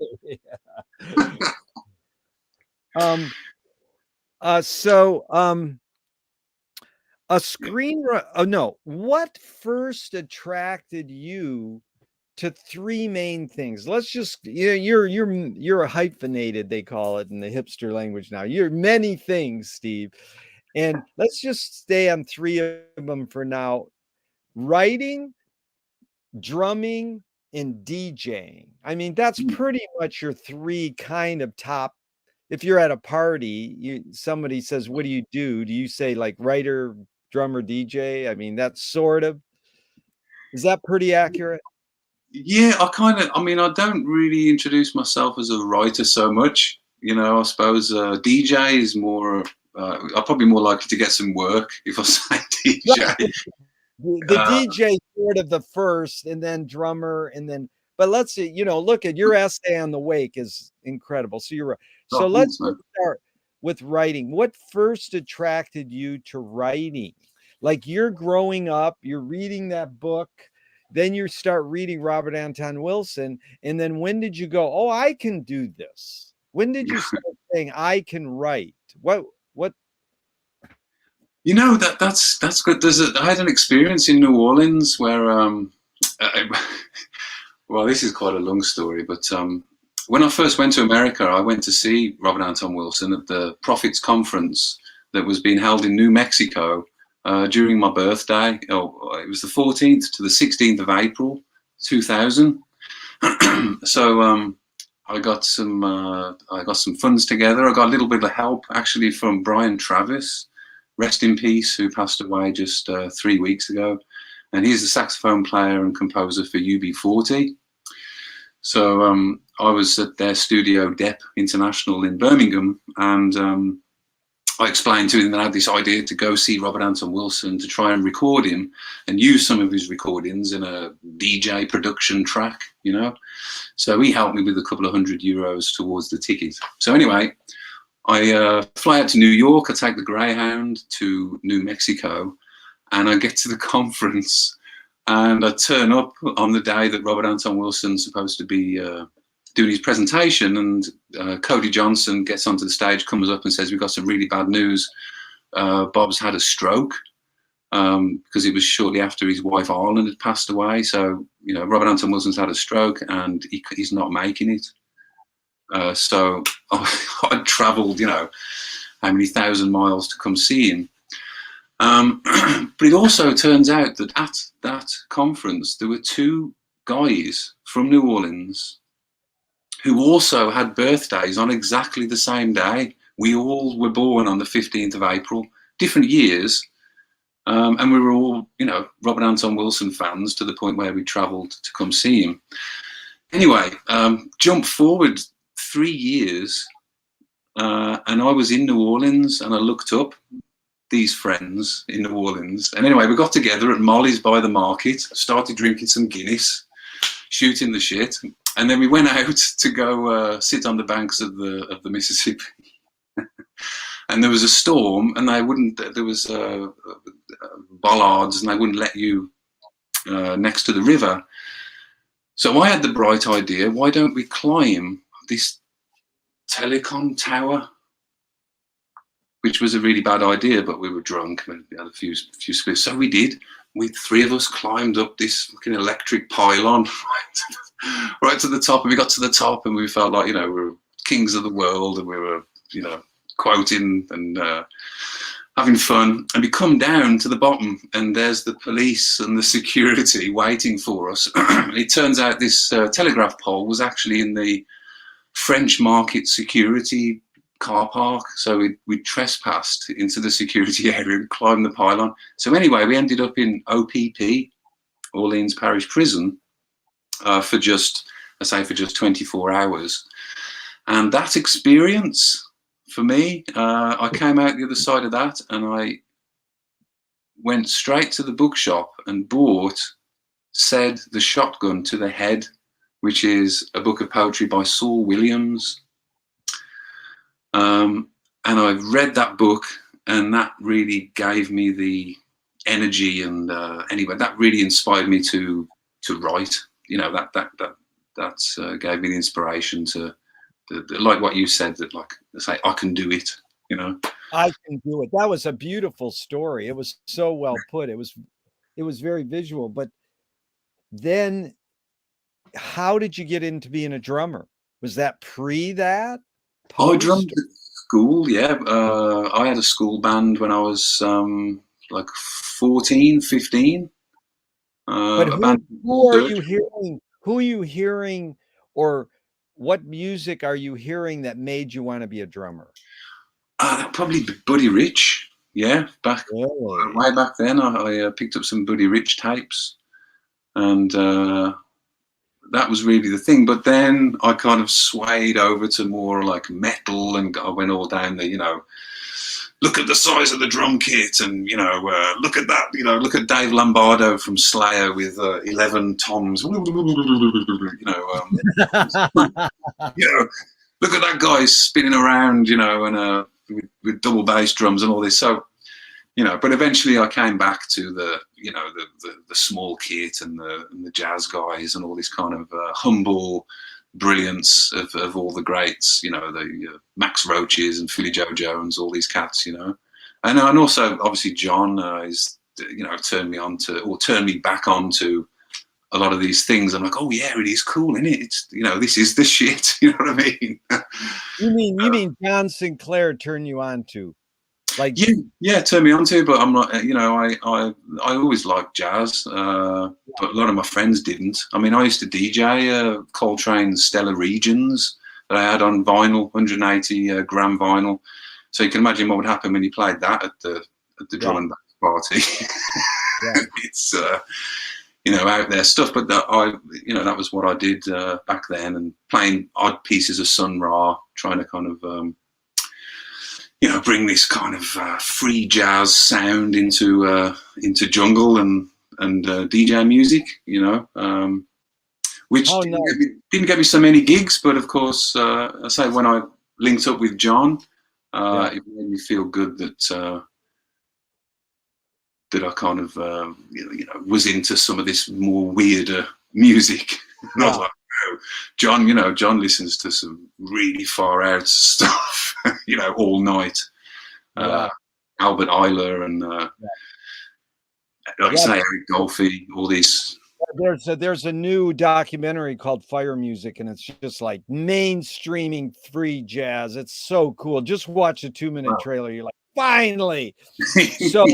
A screenwriter. Oh no! What first attracted you to 3 main things? Let's just you're a hyphenated, they call it in the hipster language now. You're many things, Steve, and let's just stay on 3 of them for now: writing, drumming, and DJing. I mean, that's pretty much your 3 kind of top. If you're at a party, somebody says, "What do you do?" Do you say like writer, drummer, DJ? I mean, that's sort of. Is that pretty accurate? Yeah, I mean, I don't really introduce myself as a writer so much. You know, I suppose DJ is more. I'm probably more likely to get some work if I say DJ. Right. The Uh, DJ sort of the first, and then drummer, and then. But let's see. Look at your essay on the wake is incredible. So you're right. So oh, let's thanks, man. start with writing. What first attracted you to writing? Like you're growing up, you're reading that book, then you start reading Robert Anton Wilson, and then when did you go, "Oh, I can do this"? When did you start saying, "I can write"? What You know that's good. I had an experience in New Orleans where I, well, this is quite a long story, but when I first went to America, I went to see Robert Anton Wilson at the Prophets Conference that was being held in New Mexico during my birthday. Oh, it was the 14th to the 16th of April, 2000. So I got some funds together. I got a little bit of help actually from Brian Travis, rest in peace, who passed away just 3 weeks ago, and he's a saxophone player and composer for UB40. So I was at their studio, Depp International in Birmingham, and I explained to him that I had this idea to go see Robert Anton Wilson to try and record him and use some of his recordings in a DJ production track, you know. So he helped me with a couple of €100 towards the ticket. So anyway, I fly out to New York, I take the Greyhound to New Mexico, and I get to the conference, and I turn up on the day that Robert Anton Wilson's supposed to be doing his presentation, and Cody Johnson gets onto the stage, comes up and says, "We've got some really bad news. Bob's had a stroke," because it was shortly after his wife Arlen had passed away. So, you know, Robert Anton Wilson's had a stroke and he's not making it. So I travelled, you know, how many thousand miles to come see him. But it also turns out that at that conference, there were two guys from New Orleans who also had birthdays on exactly the same day. We all were born on the 15th of April, different years. And we were all, you know, Robert Anton Wilson fans to the point where we travelled to come see him. Anyway, jump forward 3 years, and I was in New Orleans, and I looked up these friends in New Orleans. And anyway, we got together at Molly's by the market, started drinking some Guinness, shooting the shit, and then we went out to go sit on the banks of the Mississippi. And there was a storm, and there was bollards, and they wouldn't let you next to the river. So I had the bright idea, why don't we climb this telecom tower? Which was a really bad idea, but we were drunk and we had a few spliffs. So we did. We, three of us, climbed up this fucking electric pylon right to the top, and we got to the top, and we felt like, you know, we were kings of the world, and we were, you know, quoting and having fun. And we come down to the bottom, and there's the police and the security waiting for us. It turns out this telegraph pole was actually in the French Market security car park, so we trespassed into the security area and climbed the pylon. So anyway, we ended up in OPP, Orleans Parish Prison, for just 24 hours. And that experience for me, I came out the other side of that, and I went straight to the bookshop and bought Said the Shotgun to the Head, which is a book of poetry by Saul Williams. And I read that book, and that really gave me the energy, and anyway, that really inspired me to write. You know, that gave me the inspiration to like what you said, that like say I can do it. You know, I can do it. That was a beautiful story. It was so well put. It was very visual. But then, how did you get into being a drummer? Was that pre that? I drummed at school. Yeah, I had a school band when I was like 14, 15. But who are you hearing? Who are you hearing, or what music are you hearing that made you want to be a drummer? Probably Buddy Rich. Yeah, Really? way back then, I picked up some Buddy Rich tapes, and that was really the thing. But then I kind of swayed over to more like metal, and I went all down the, look at the size of the drum kit, and look at that, look at Dave Lombardo from Slayer with 11 toms, look at that guy spinning around, and with double bass drums and all this. So, but eventually I came back to the small kit and the jazz guys and all this kind of humble brilliance of all the greats, the Max Roaches and Philly Joe Jones, all these cats, and also obviously John is, turned me back onto a lot of these things. I'm like, oh yeah, it is cool, isn't it? It's, this is the shit. You know what I mean? You mean John Sinclair turned you on to? Like, yeah, turn me on to, but I'm not, I always liked jazz, but a lot of my friends didn't. I mean, I used to DJ Coltrane's Stellar Regions that I had on vinyl, 180 gram vinyl. So you can imagine what would happen when you played that at the drum and bass party. It's out there stuff, but that was what I did back then, and playing odd pieces of Sun Ra, trying to kind of bring this kind of free jazz sound into jungle and DJ music, which didn't get me so many gigs, but of course, I say when I linked up with John, it made me feel good that I kind of was into some of this more weirder music. And I was like, oh, John listens to some really far out stuff, all night. Albert Eiler and like I say, Eric Dolphy, all these. There's a new documentary called Fire Music, and it's just like mainstreaming free jazz. It's so cool. Just watch a 2-minute trailer. You're like, finally. So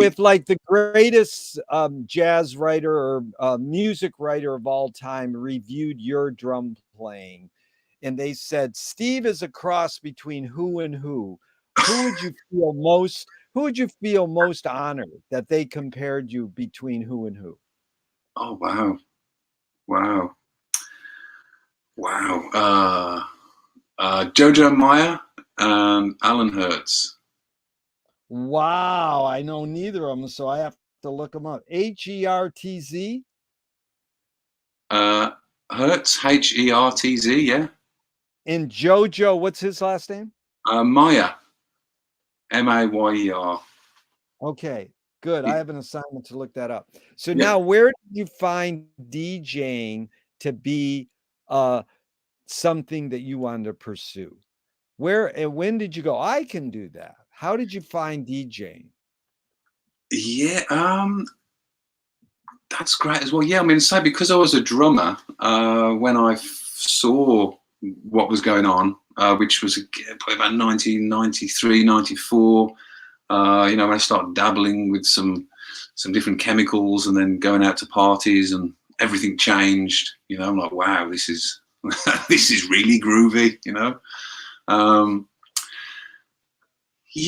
if like the greatest jazz writer or music writer of all time reviewed your drum playing, and they said Steve is a cross between who and who would you feel most honored that they compared you between who and who? Oh wow. Jojo Meyer and Alan Hertz. Wow, I know neither of them, so I have to look them up. Hertz? Hertz, Hertz, yeah. And Jojo, what's his last name? Meyer, Mayer. Okay, good. I have an assignment to look that up. So now, where did you find DJing to be something that you wanted to pursue? Where and when did you go, I can do that? How did you find DJing? Yeah, that's great as well. Yeah, I mean, say because I was a drummer, when I saw what was going on, which was probably about 1993, 94, when I started dabbling with some different chemicals and then going out to parties and everything changed. I'm like, wow, this is this is really groovy,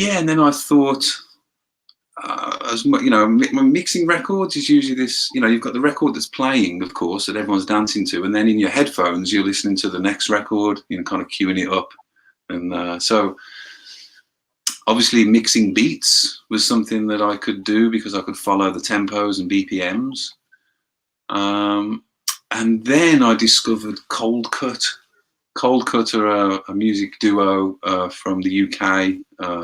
and then I thought, mixing records is usually this, you've got the record that's playing, of course, that everyone's dancing to, and then in your headphones, you're listening to the next record, kind of queuing it up. And so obviously mixing beats was something that I could do because I could follow the tempos and BPMs. And then I discovered Cold Cut. Cold Cut are a music duo from the UK,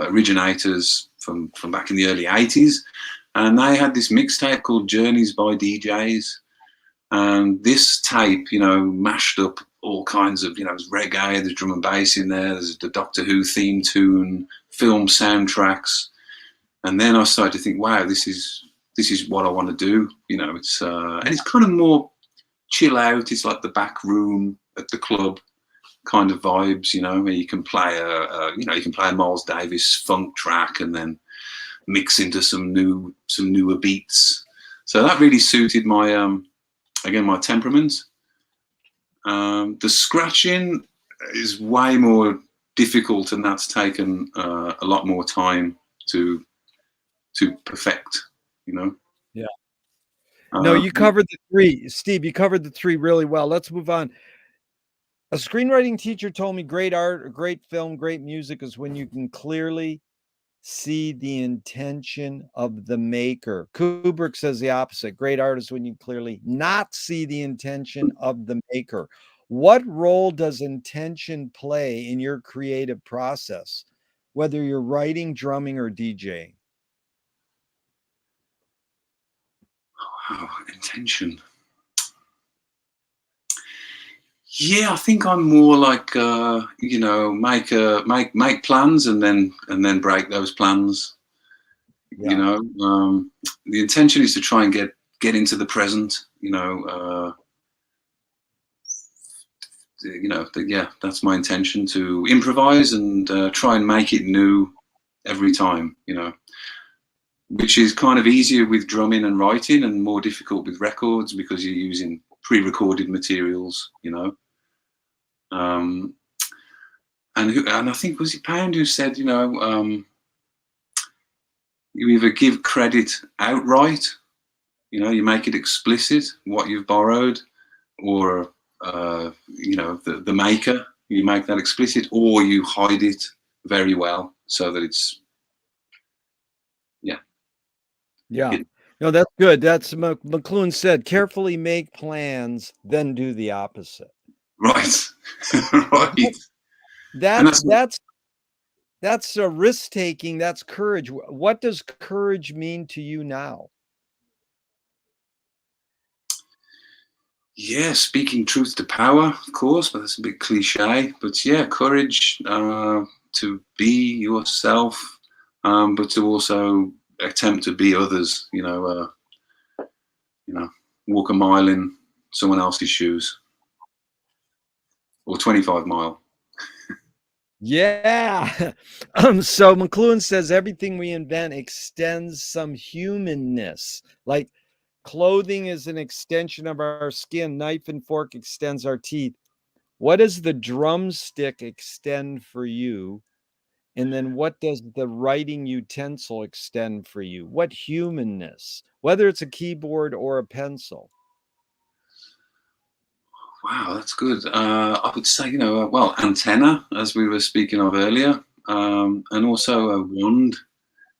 originators from back in the early 80s. And they had this mixtape called Journeys by DJs. And this tape, mashed up all kinds of, there's reggae, there's drum and bass in there, there's the Doctor Who theme tune, film soundtracks. And then I started to think, wow, this is what I want to do. It's and it's kind of more chill out. It's like the back room at the club kind of vibes, where you can play a Miles Davis funk track and then mix into some newer beats. So that really suited my my temperament. The scratching is way more difficult, and that's taken a lot more time to perfect. Yeah. No, you covered the three. Steve, you covered the three really well. Let's move on. A screenwriting teacher told me great art, great film, great music is when you can clearly see the intention of the maker. Kubrick says the opposite. Great art is when you clearly not see the intention of the maker. What role does intention play in your creative process, whether you're writing, drumming, or DJing? Wow, intention. Yeah, I think I'm more like make plans and then break those plans. Yeah. The intention is to try and get into the present. That's my intention, to improvise and try and make it new every time. Which is kind of easier with drumming and writing, and more difficult with records because you're using pre-recorded materials. And I think, was it Pound who said, you either give credit outright, you make it explicit what you've borrowed, or the maker, you make that explicit, or you hide it very well so that it's Yeah. No, that's good. That's McLuhan said, carefully make plans, then do the opposite. right. Right. That's a risk taking. That's courage. What does courage mean to you now? Yeah, speaking truth to power, of course, but that's a bit cliche. But yeah, courage to be yourself, but to also attempt to be others. Walk a mile in someone else's shoes, or 25 mile. Yeah. So McLuhan says everything we invent extends some humanness. Like clothing is an extension of our skin. Knife and fork extends our teeth. What does the drumstick extend for you? And then what does the writing utensil extend for you? What humanness, whether it's a keyboard or a pencil? Wow, that's good. I would say, antenna, as we were speaking of earlier, and also a wand.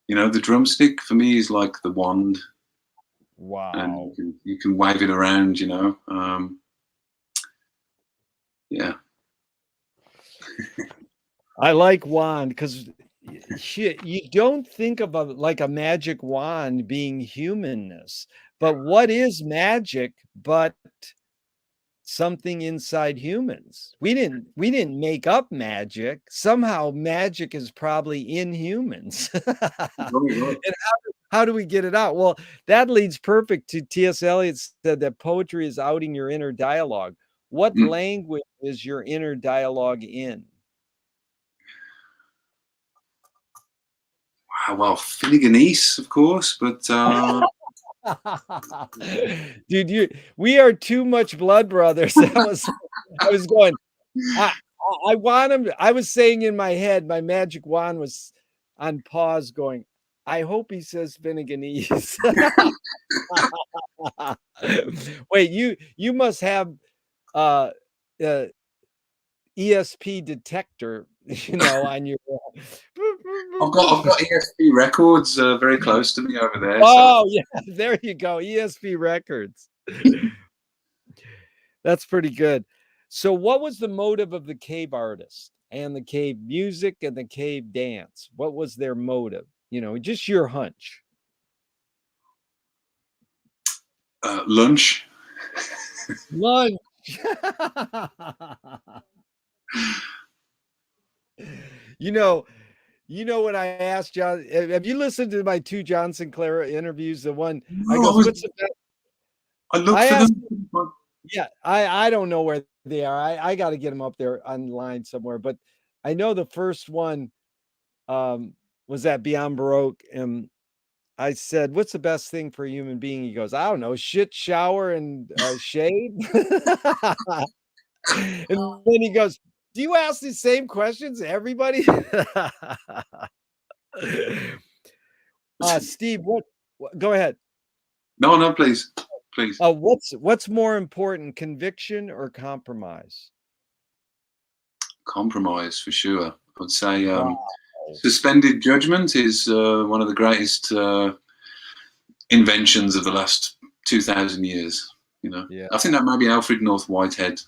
The drumstick for me is like the wand, Wow. and you can wave it around. Yeah. I like wand because you don't think of like a magic wand being humanness, but what is magic but something inside humans? We didn't make up magic. Somehow magic is probably in humans. And how do we get it out? Well, that leads perfect to T.S. Eliot said that poetry is outing your inner dialogue. What Mm. language is your inner dialogue in? Well, Finneganese, of course, but Dude, we are too much blood brothers. I was going, I want him. I was saying in my head, my magic wand was on pause, going, I hope he says Finneganese. Wait, you must have uh ESP detector, on your I've got ESP records very close to me over there. Oh, yeah, there you go. ESP records. That's pretty good. So what was the motive of the cave artist and the cave music and the cave dance? What was their motive? Just your hunch. Lunch. Lunch. You know, when I asked John, have you listened to my 2 John Sinclair interviews? The one I No, goes, what's the best? I looked I for asked, them. yeah, I don't know where they are. I got to get them up there online somewhere. But I know the first one was at Beyond Baroque, and I said, "What's the best thing for a human being?" He goes, "I don't know, shit, shower, and shave." And then he goes, "Do you ask the same questions to everybody?" Steve, what? Go ahead. No, please. please. What's more important, conviction or compromise? Compromise for sure. I would say Wow. suspended judgment is one of the greatest inventions of the last 2,000 years. You know, Yeah. I think that maybe Alfred North Whitehead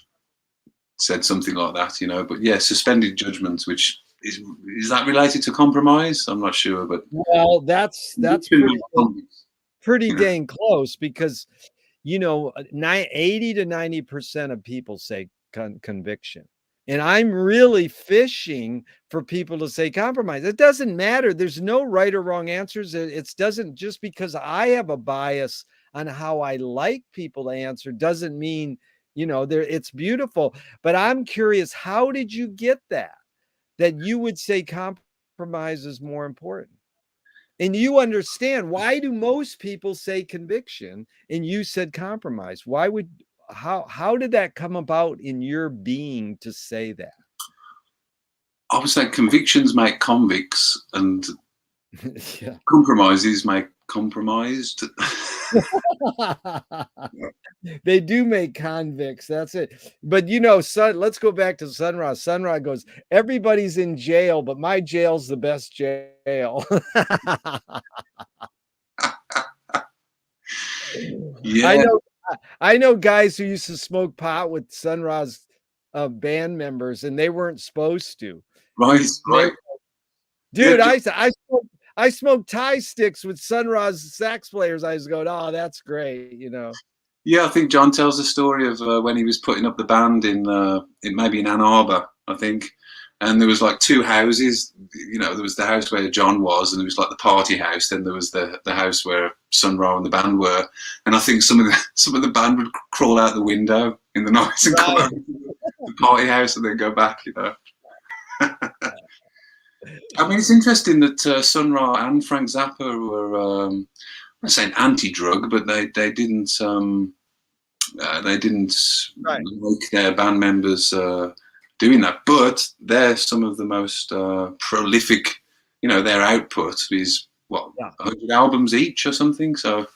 said something like that. You know, but yeah, suspended judgment, which is that related to compromise? I'm not sure, but Well, that's pretty dang close, because 80 to 90% of people say conviction. And I'm really fishing for people to say compromise. It doesn't matter. There's no right or wrong answers. It doesn't, just because I have a bias on how I like people to answer doesn't mean, it's beautiful. But I'm curious, how did you get that you would say compromise is more important? And you understand, why do most people say conviction and you said compromise? How did that come about in your being to say that? I would say convictions make convicts, and Yeah. compromises make compromised. They do make convicts. That's it. But let's go back to Sun Ra. Sun Ra goes, everybody's in jail, but my jail's the best jail. Yeah, I know guys who used to smoke pot with Sun Ra's band members, and they weren't supposed to. right. Dude, Yeah, I smoked Thai sticks with Sun Ra's sax players. I was going, oh, that's great, yeah. I think John tells the story of when he was putting up the band in maybe in Ann Arbor, I think. And there was like two houses. There was the house where John was, and there was like the party house. Then there was the house where Sun Ra and the band were. And I think some of the band would crawl out the window in the night and come over to the party house and then go back. I mean, it's interesting that Sun Ra and Frank Zappa were, I'm not saying anti-drug, but they didn't Right. like their band members doing that. But they're some of the most prolific. Their output is 100 albums each or something. So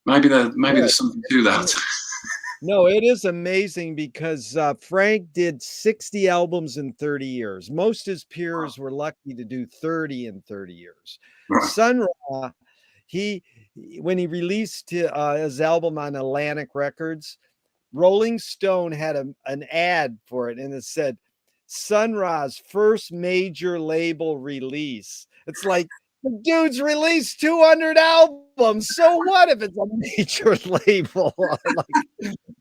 maybe there's something to that. No, it is amazing, because Frank did 60 albums in 30 years. Most his peers were lucky to do 30 in 30 years. Right. Sun Ra, when he released his album on Atlantic Records, Rolling Stone had an ad for it, and it said, Sun Ra's first major label release. It's like, the dude's released 200 albums. So what if it's a major label?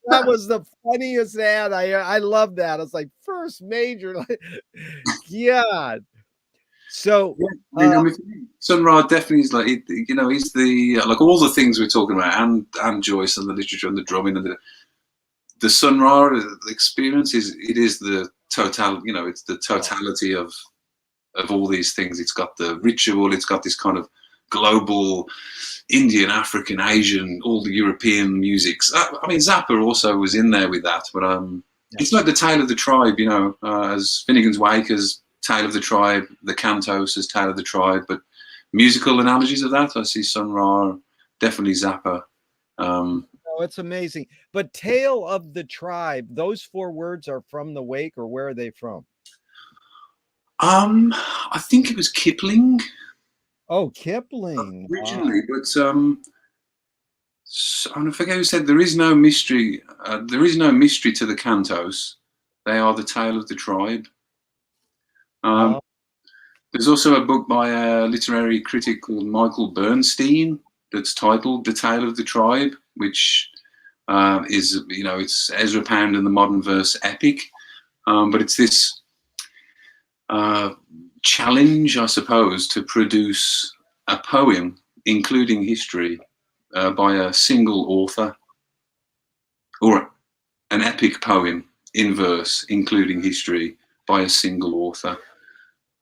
That was the funniest ad. I love that. It's like, first major. Yeah. So Sun Ra definitely is like, he's the like all the things we're talking about, and Joyce and the literature and the drumming and the Sun Ra experience is the total. It's the totality of all these things. It's got the ritual. It's got this kind of global, Indian, African, Asian, all the European musics. I mean, Zappa also was in there with that, but it's like the Tale of the Tribe, as Finnegan's Wake as Tale of the Tribe, the Cantos as Tale of the Tribe, but musical analogies of that, I see Sun Ra, definitely Zappa. It's amazing. But Tale of the Tribe, those 4 words are from the Wake, or where are they from? I think it was Kipling. Oh, Kipling. Originally, wow. But I forget who said there is no mystery. There is no mystery to the Cantos. They are the Tale of the Tribe. There's also a book by a literary critic called Michael Bernstein that's titled The Tale of the Tribe, which is, it's Ezra Pound and the Modern Verse Epic. But it's this challenge, I suppose, to produce a poem, including history, by a single author, or an epic poem in verse, including history, by a single author.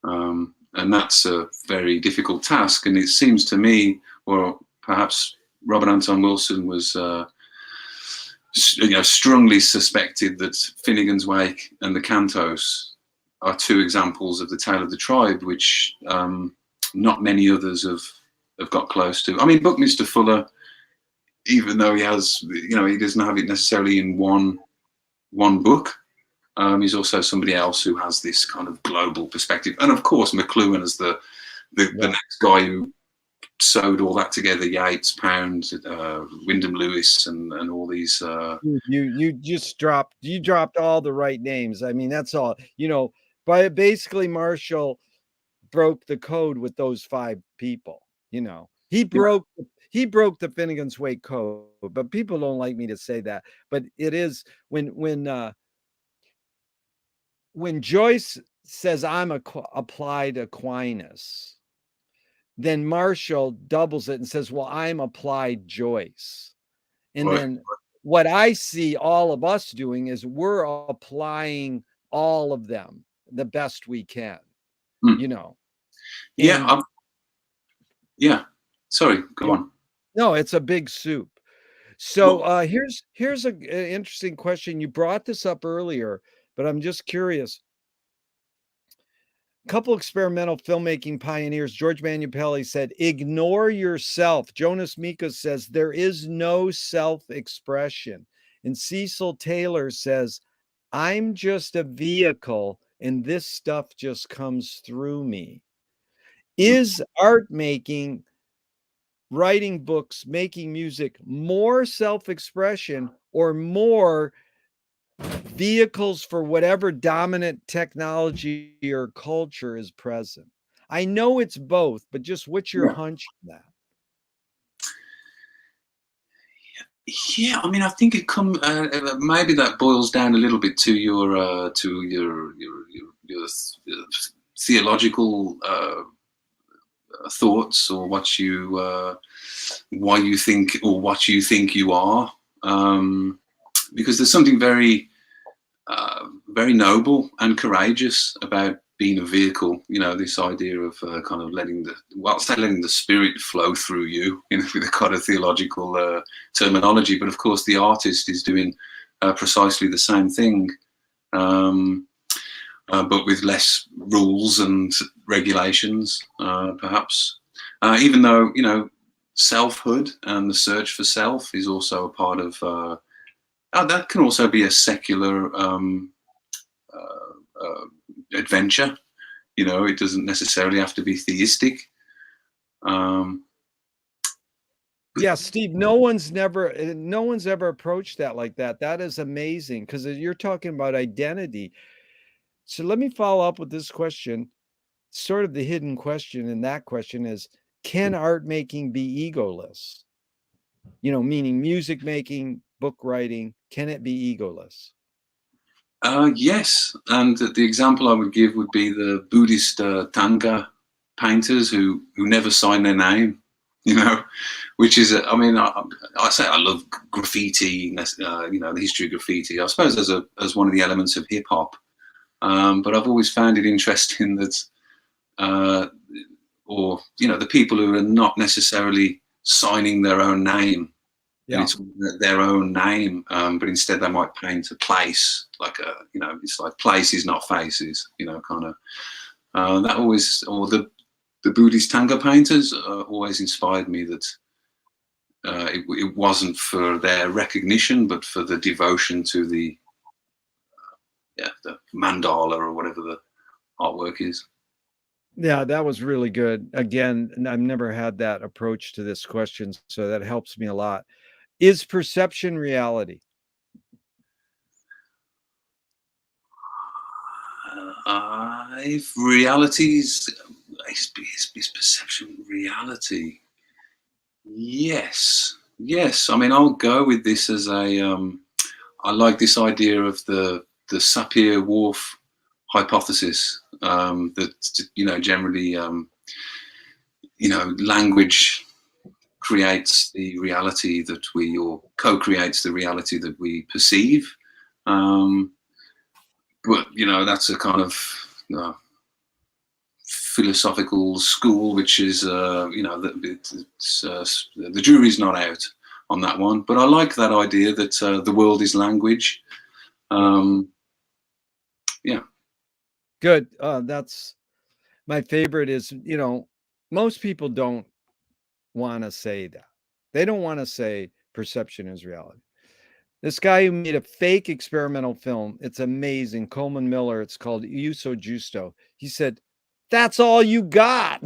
And that's a very difficult task. And it seems to me, or perhaps Robert Anton Wilson was, strongly suspected that Finnegan's Wake and the Cantos are 2 examples of the Tale of the Tribe, which not many others have got close to. I mean, Buckminster Fuller even though he has, he doesn't have it necessarily in one book. He's also somebody else who has this kind of global perspective, and of course McLuhan as the next guy who sewed all that together. Yates, Pound, Wyndham Lewis, and all these. You just dropped all the right names. I mean, that's all. But basically Marshall broke the code with those 5 people. He broke the Finnegan's Wake code, but people don't like me to say that. But it is when Joyce says I'm applied Aquinas, then Marshall doubles it and says, well, I'm applied Joyce. And Right. then what I see all of us doing is we're applying all of them the best we can, Yeah. Yeah. Sorry, go on. No, it's a big soup. So here's an interesting question. You brought this up earlier, but I'm just curious. A couple experimental filmmaking pioneers, George Manupelli said, ignore yourself. Jonas Mekas says, there is no self-expression. And Cecil Taylor says, I'm just a vehicle and this stuff just comes through me. Is art making, writing books, making music more self-expression or more vehicles for whatever dominant technology or culture is present? I know it's both, but just what's your hunch on that? Yeah, I mean, I think it maybe that boils down a little bit to your theological thoughts, or what why you think, or what you think you are, because there's something very very noble and courageous about being a vehicle. This idea of kind of letting the spirit flow through you, with a kind of theological terminology. But of course, the artist is doing precisely the same thing, but with less rules and regulations, perhaps. Even though selfhood and the search for self is also a part of. That can also be a secular adventure. It doesn't necessarily have to be theistic. Yeah, Steve, no one's ever approached that like that. That is amazing, because you're talking about identity. So let me follow up with this question. Sort of the hidden question in that question is, can art making be egoless? Meaning music making, book writing, can it be egoless? Yes, and the example I would give would be the Buddhist Tanga painters who never sign their name, which is, I say I love graffiti, the history of graffiti, I suppose, as one of the elements of hip hop. But I've always found it interesting that, the people who are not necessarily signing their own name. Yeah. It's their own name, but instead they might paint a place, like it's like places, not faces, kind of. That always, or the Buddhist Tanga painters always inspired me that it wasn't for their recognition, but for the devotion to the mandala or whatever the artwork is. Yeah, that was really good. Again, I've never had that approach to this question, so that helps me a lot. Is perception reality? If reality is perception reality? Yes. I mean, I'll go with this as I like this idea of the Sapir-Whorf hypothesis, that generally language creates the reality that we, or co-creates the reality that we perceive. But that's a kind of philosophical school, which is the jury's not out on that one. But I like that idea that the world is language. Yeah. Good. That's my favorite. Is most people don't want to say that. They don't want to say perception is reality. This guy who made a fake experimental film, it's amazing. Coleman Miller, it's called Uso Justo. He said, "That's all you got."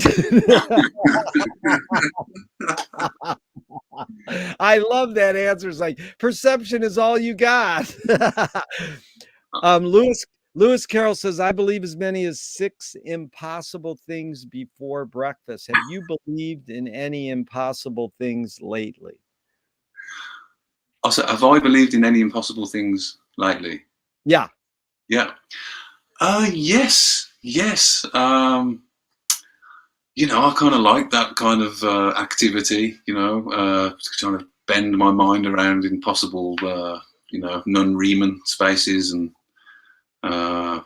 I love that answer. It's like, perception is all you got. Lewis Carroll says, "I believe as many as 6 impossible things before breakfast." Have you believed in any impossible things lately? Also, have I believed in any impossible things lately? Yeah. Yeah. Yes. Yes. You know, I kind of like that kind of activity, you know, trying to bend my mind around impossible, you know, non-Riemann spaces and, yeah,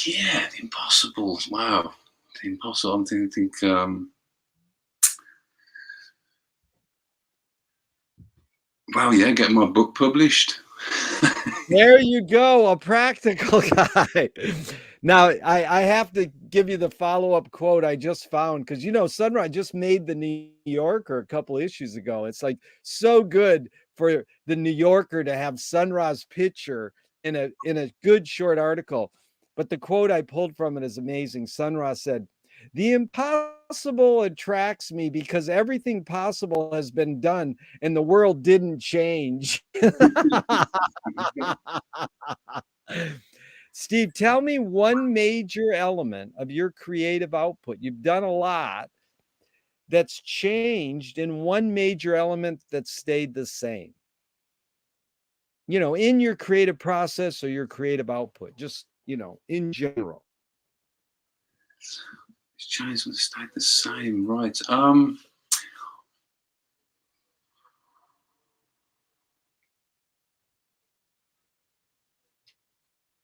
the impossible. Wow. The impossible. I'm thinking, wow, yeah, getting my book published. There you go, a practical guy. Now, I have to give you the follow-up quote I just found, because you know, Sunrise just made the New Yorker a couple issues ago. It's like so good for the New Yorker to have Sunrise picture in a good short article. But the quote I pulled from it is amazing. Sunrise said, "The impossible attracts me because everything possible has been done and the world didn't change." Steve, tell me one major element of your creative output. You've done a lot that's changed in one major element that stayed the same. You know, in your creative process or your creative output, just, you know, in general. It's changed and stayed the same, right?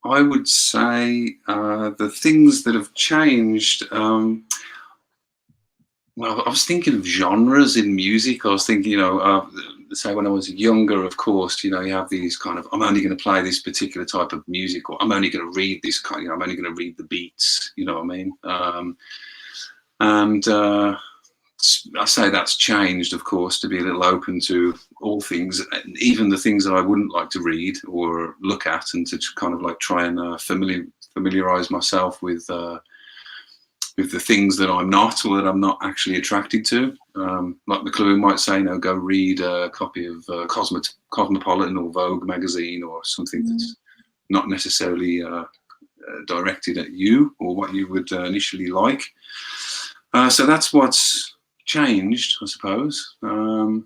I would say the things that have changed. Well, I was thinking of genres in music. I was thinking, you know, say when I was younger, of course, you know, you have these kind of, I'm only going to play this particular type of music, or I'm only going to read this kind, you know, I'm only going to read the beats, you know what I mean? And I say that's changed, of course, to be a little open to all things, even the things that I wouldn't like to read or look at, and to kind of like try and familiarize myself with the things that I'm not, or that I'm not actually attracted to. Like McLuhan might say, you know, go read a copy of Cosmopolitan or Vogue magazine or something that's not necessarily directed at you or what you would initially like. So that's what's changed, I suppose. And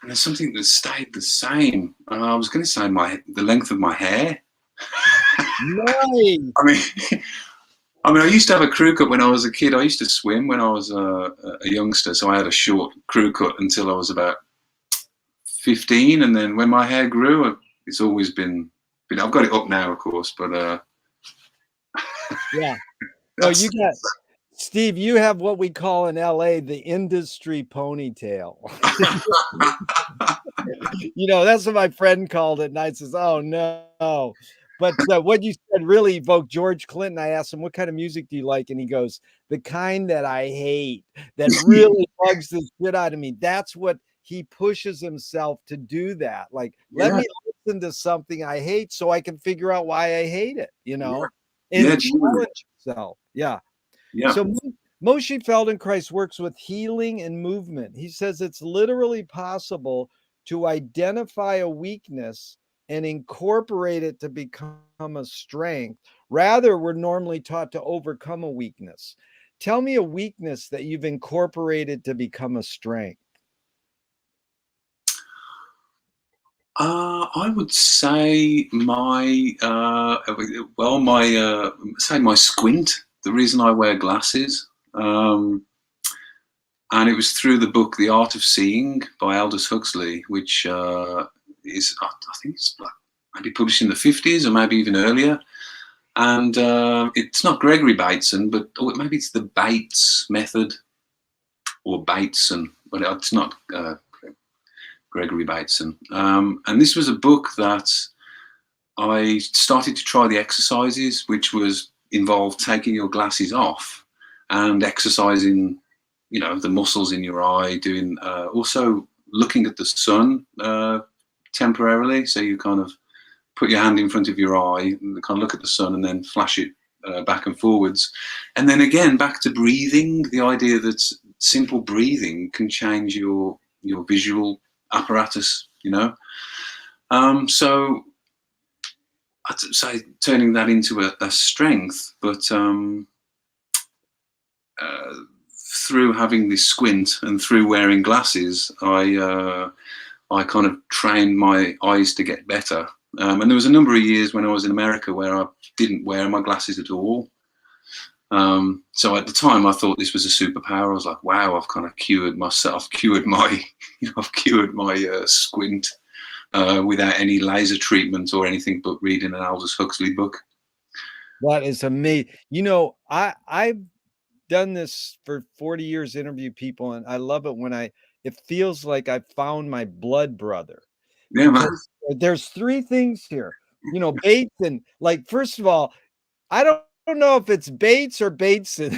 there's something that stayed the same. I was going to say the length of my hair. Nice. I mean, I used to have a crew cut when I was a kid. I used to swim when I was a youngster, so I had a short crew cut until I was about 15, and then when my hair grew, it's always been. I've got it up now, of course, but yeah. Well, you got Steve. You have what we call in LA the industry ponytail. You know, that's what my friend called it, and I says, "Oh no." But what you said really evoked George Clinton. I asked him, "What kind of music do you like?" And he goes, "The kind that I hate, that really bugs the shit out of me." That's what he pushes himself to do that. Like, let me listen to something I hate so I can figure out why I hate it, you know, and challenge yourself. Yeah. So Moshe Feldenkrais works with healing and movement. He says it's literally possible to identify a weakness and incorporate it to become a strength. Rather, we're normally taught to overcome a weakness. Tell me a weakness that you've incorporated to become a strength. I would say my my squint. The reason I wear glasses, and it was through the book The Art of Seeing by Aldous Huxley, which is, I think it's maybe published in the 50s or maybe even earlier. And it's not Gregory Bateson, but maybe it's the Bates method or Bateson, but it's not Gregory Bateson. And this was a book that I started to try the exercises, which involved taking your glasses off and exercising, you know, the muscles in your eye, doing also looking at the sun temporarily. So you kind of put your hand in front of your eye and kind of look at the sun and then flash it back and forwards. And then again, back to breathing, the idea that simple breathing can change your visual apparatus, you know. So I'd say turning that into a strength, but through having this squint and through wearing glasses, I kind of trained my eyes to get better. And there was a number of years when I was in America where I didn't wear my glasses at all. So at the time I thought this was a superpower. I was like, wow, I've kind of cured myself, cured my, I've cured my squint without any laser treatment or anything but reading an Aldous Huxley book. That is amazing. You know, I've done this for 40 years, interview people, and I love it when it feels like I found my blood brother. Yeah, man. There's three things here, you know, Bateson. Like, first of all, I don't know if it's Bates or Bateson.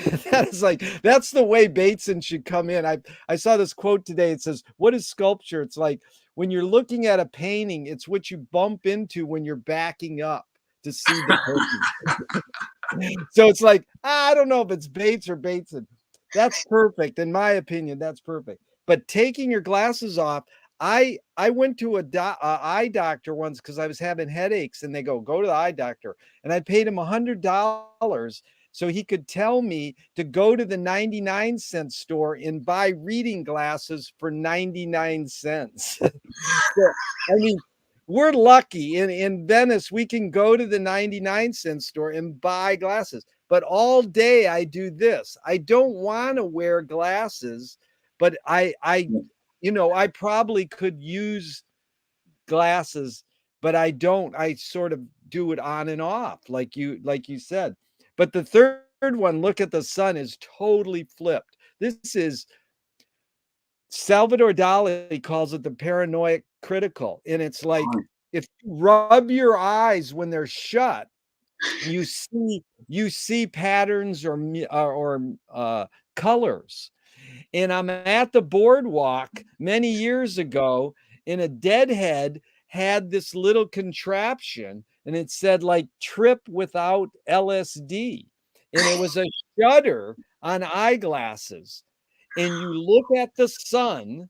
That's the way Bateson should come in. I saw this quote today. It says, what is sculpture? It's like when you're looking at a painting, it's what you bump into when you're backing up to see the person. So it's like, I don't know if it's Bates or Bateson. That's perfect. In my opinion, that's perfect. But taking your glasses off, I went to a eye doctor once because I was having headaches, and they go to the eye doctor, and I paid him $100 so he could tell me to go to the 99-cent store and buy reading glasses for 99 cents. So, I mean, we're lucky in Venice. We can go to the 99-cent store and buy glasses, but all day I do this. I don't want to wear glasses, but I probably could use glasses, but I don't. I sort of do it on and off, like you said. But the third one, look at the sun, is totally flipped. This is Salvador Dali calls it the Paranoia Critical, and it's like if you rub your eyes when they're shut, you see patterns or colors. And I'm at the boardwalk many years ago, and a deadhead had this little contraption, and it said like trip without LSD. And it was a shutter on eyeglasses. And you look at the sun,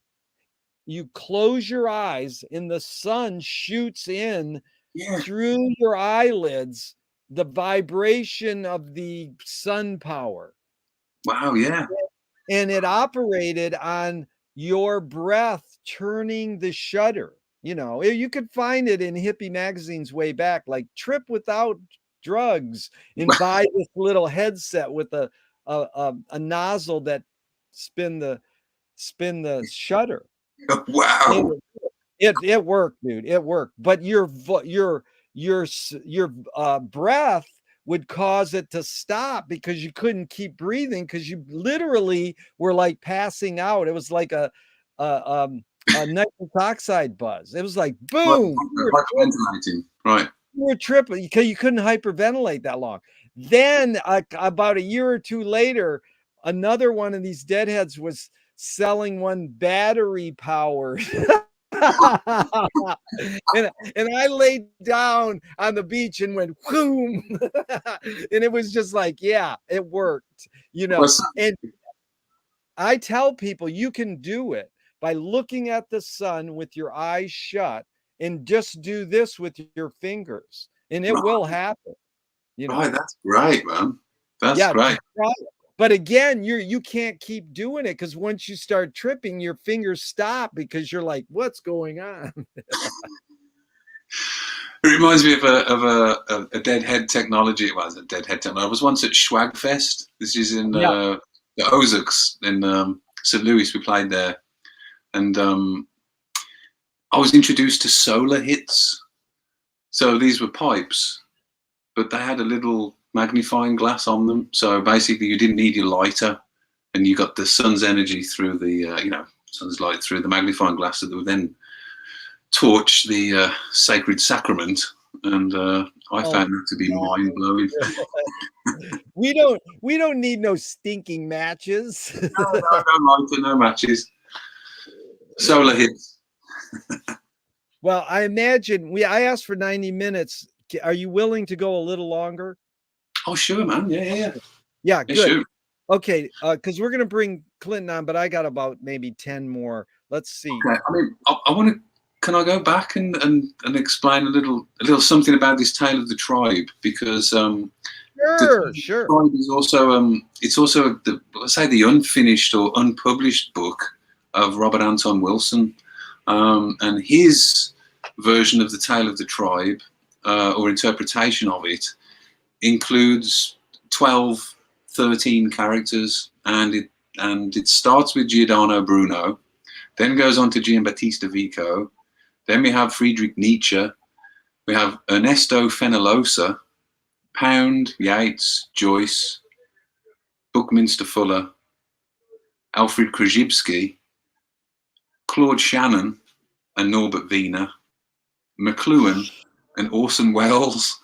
you close your eyes, and the sun shoots in through your eyelids, the vibration of the sun power. Wow, yeah. And it operated on your breath turning the shutter. You know, you could find it in hippie magazines way back, like trip without drugs, and buy this little headset with a nozzle that spin the shutter. Wow. It worked, dude. It worked. But your breath would cause it to stop because you couldn't keep breathing because you literally were like passing out. It was like a nitrous oxide buzz. It was like boom. Right. You were tripping because you couldn't hyperventilate that long. Then about a year or two later, another one of these deadheads was selling one battery powered. and I laid down on the beach and went boom. And it was just like, yeah, it worked, you know. And I tell people you can do it by looking at the sun with your eyes shut and just do this with your fingers, and it will happen, you know. Right, that's great, man. That's great. But again, you can't keep doing it because once you start tripping, your fingers stop because you're like, what's going on? It reminds me of a deadhead technology. It was a deadhead technology. I was once at Schwagfest. This is in the Ozarks in St. Louis. We played there, and I was introduced to solar hits. So these were pipes, but they had a little magnifying glass on them. So basically you didn't need your lighter, and you got the sun's energy through the, sun's light through the magnifying glass that would then torch the sacred sacrament. And I found that to be mind blowing. We don't need no stinking matches. No lighter, no matches. Solar hits. Well, I imagine I asked for 90 minutes. Are you willing to go a little longer? Oh, sure, man. Yeah. Yeah, good. Sure. Okay, because we're gonna bring Clinton on, but I got about maybe 10 more. Let's see. Okay. I mean, I want to. Can I go back and explain a little something about this Tale of the Tribe? Because Sure. Tribe is also it's also the unfinished or unpublished book of Robert Anton Wilson, and his version of the Tale of the Tribe or interpretation of it includes 12, 13 characters, and it starts with Giordano Bruno, then goes on to Giambattista Vico, then we have Friedrich Nietzsche, we have Ernesto Fenollosa, Pound, Yeats, Joyce, Buckminster Fuller, Alfred Krzyzewski, Claude Shannon and Norbert Wiener, McLuhan and Orson Welles.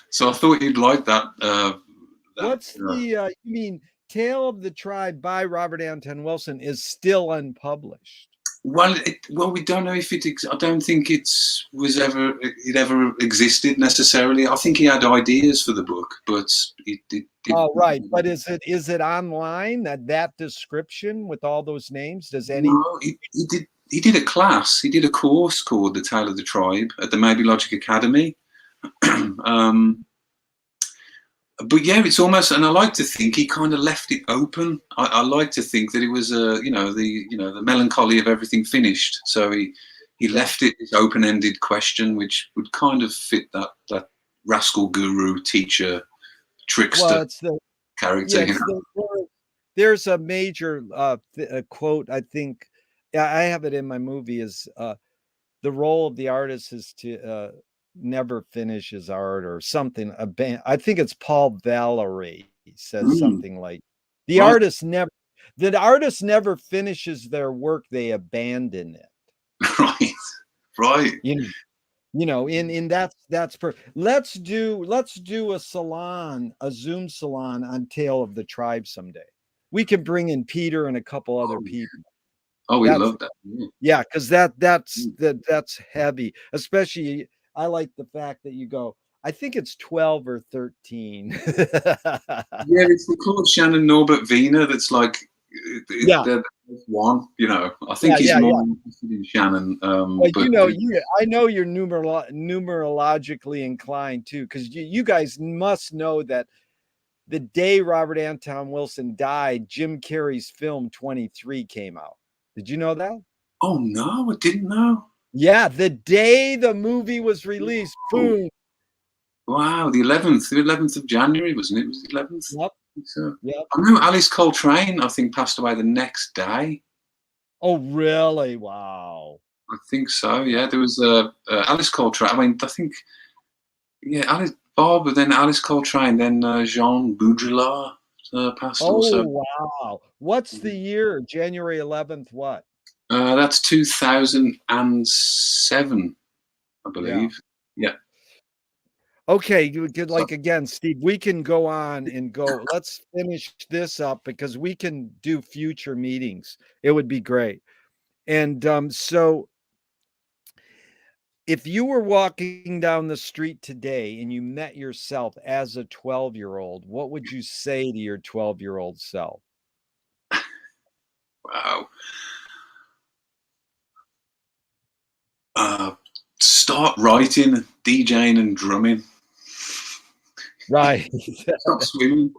So I thought you'd like that. What's the you mean Tale of the Tribe by Robert Anton Wilson is still unpublished? Well, we don't know if it. I don't think it ever existed necessarily. I think he had ideas for the book, but it oh, right. But is it online? That description with all those names? Does any? No, he did a class. He did a course called The Tale of the Tribe at the Maybe Logic Academy. But yeah, it's almost, and I like to think he kind of left it open. I like to think that it was the melancholy of everything finished. So he left it this open-ended question, which would kind of fit that rascal guru teacher trickster character. There's a major quote, I think. I have it in my movie, is the role of the artist is to never finish his art or something. I think it's Paul Valery says something like the artist never finishes their work, they abandon it. Right. You know, in that's let's do a Zoom salon on Tale of the Tribe someday. We can bring in Peter and a couple other people. Oh, we love that. Yeah, because that's heavy. Especially, I like the fact that you go, I think it's 12 or 13. Yeah, it's the Claude Shannon Norbert Wiener that's like, they're one. I think he's more interested in Shannon. But I know you're numerologically inclined too, because you guys must know that the day Robert Anton Wilson died, Jim Carrey's film 23 came out. Did you know that? Oh no, I didn't know. Yeah, the day the movie was released, boom. Wow, the 11th of January, wasn't it? Was the 11th? Yep. So, yep. I know Alice Coltrane, I think, passed away the next day. Oh, really? Wow. I think so. Yeah, there was Alice Coltrane. I mean, I think, Alice Bob, then Alice Coltrane, then Jean Baudrillard passed also. Oh, wow. What's the year? January 11th, what? That's 2007, I believe. Yeah. Okay, like again, Steve, we can go on and go. Let's finish this up because we can do future meetings. It would be great. And so if you were walking down the street today and you met yourself as a 12-year-old, what would you say to your 12-year-old self? Wow. Start writing, DJing and drumming. Right. Stop swimming.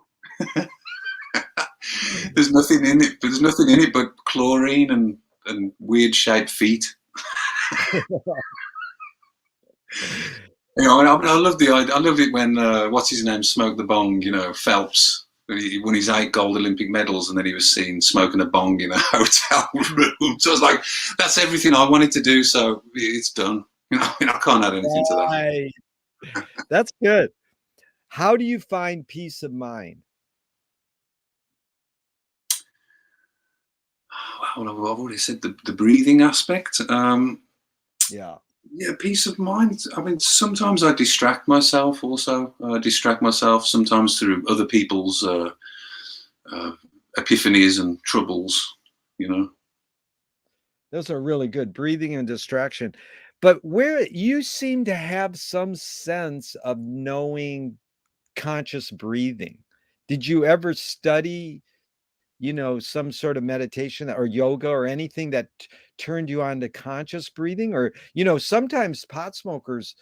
There's nothing in it. There's nothing in it but chlorine and weird shaped feet. I love the idea. I loved it when what's his name smoked the bong. Phelps. He won his 8 gold Olympic medals, and then he was seen smoking a bong in a hotel room. So I was like, that's everything I wanted to do. So it's done. I can't add anything to that. That's good. How do you find peace of mind? Well, I've already said the breathing aspect. Yeah, peace of mind. I mean, sometimes I distract myself also. Sometimes through other people's epiphanies and troubles, Those are really good, breathing and distraction. But where you seem to have some sense of knowing conscious breathing. Did you ever study, some sort of meditation or yoga or anything that turned you on to conscious breathing? Or, sometimes pot smokers,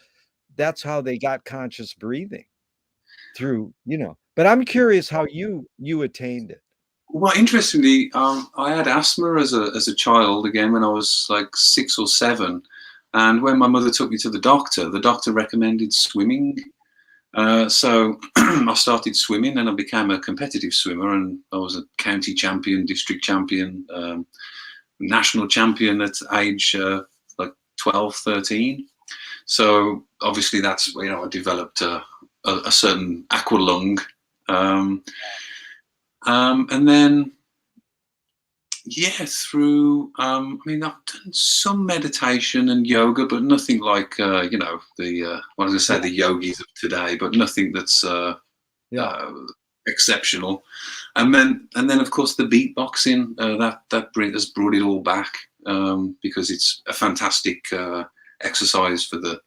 that's how they got conscious breathing through. But I'm curious how you attained it. Well, interestingly, I had asthma as a child again when I was like 6 or 7, and when my mother took me to the doctor recommended swimming. So I started swimming, and I became a competitive swimmer, and I was a county champion, district champion, national champion at age like 12, 13. So obviously that's, I developed a certain aqua lung. And then, through, I've done some meditation and yoga, but nothing like, what did I say, the yogis of today, but nothing that's exceptional. And then, of course, the beatboxing, has brought it all back, because it's a fantastic exercise for the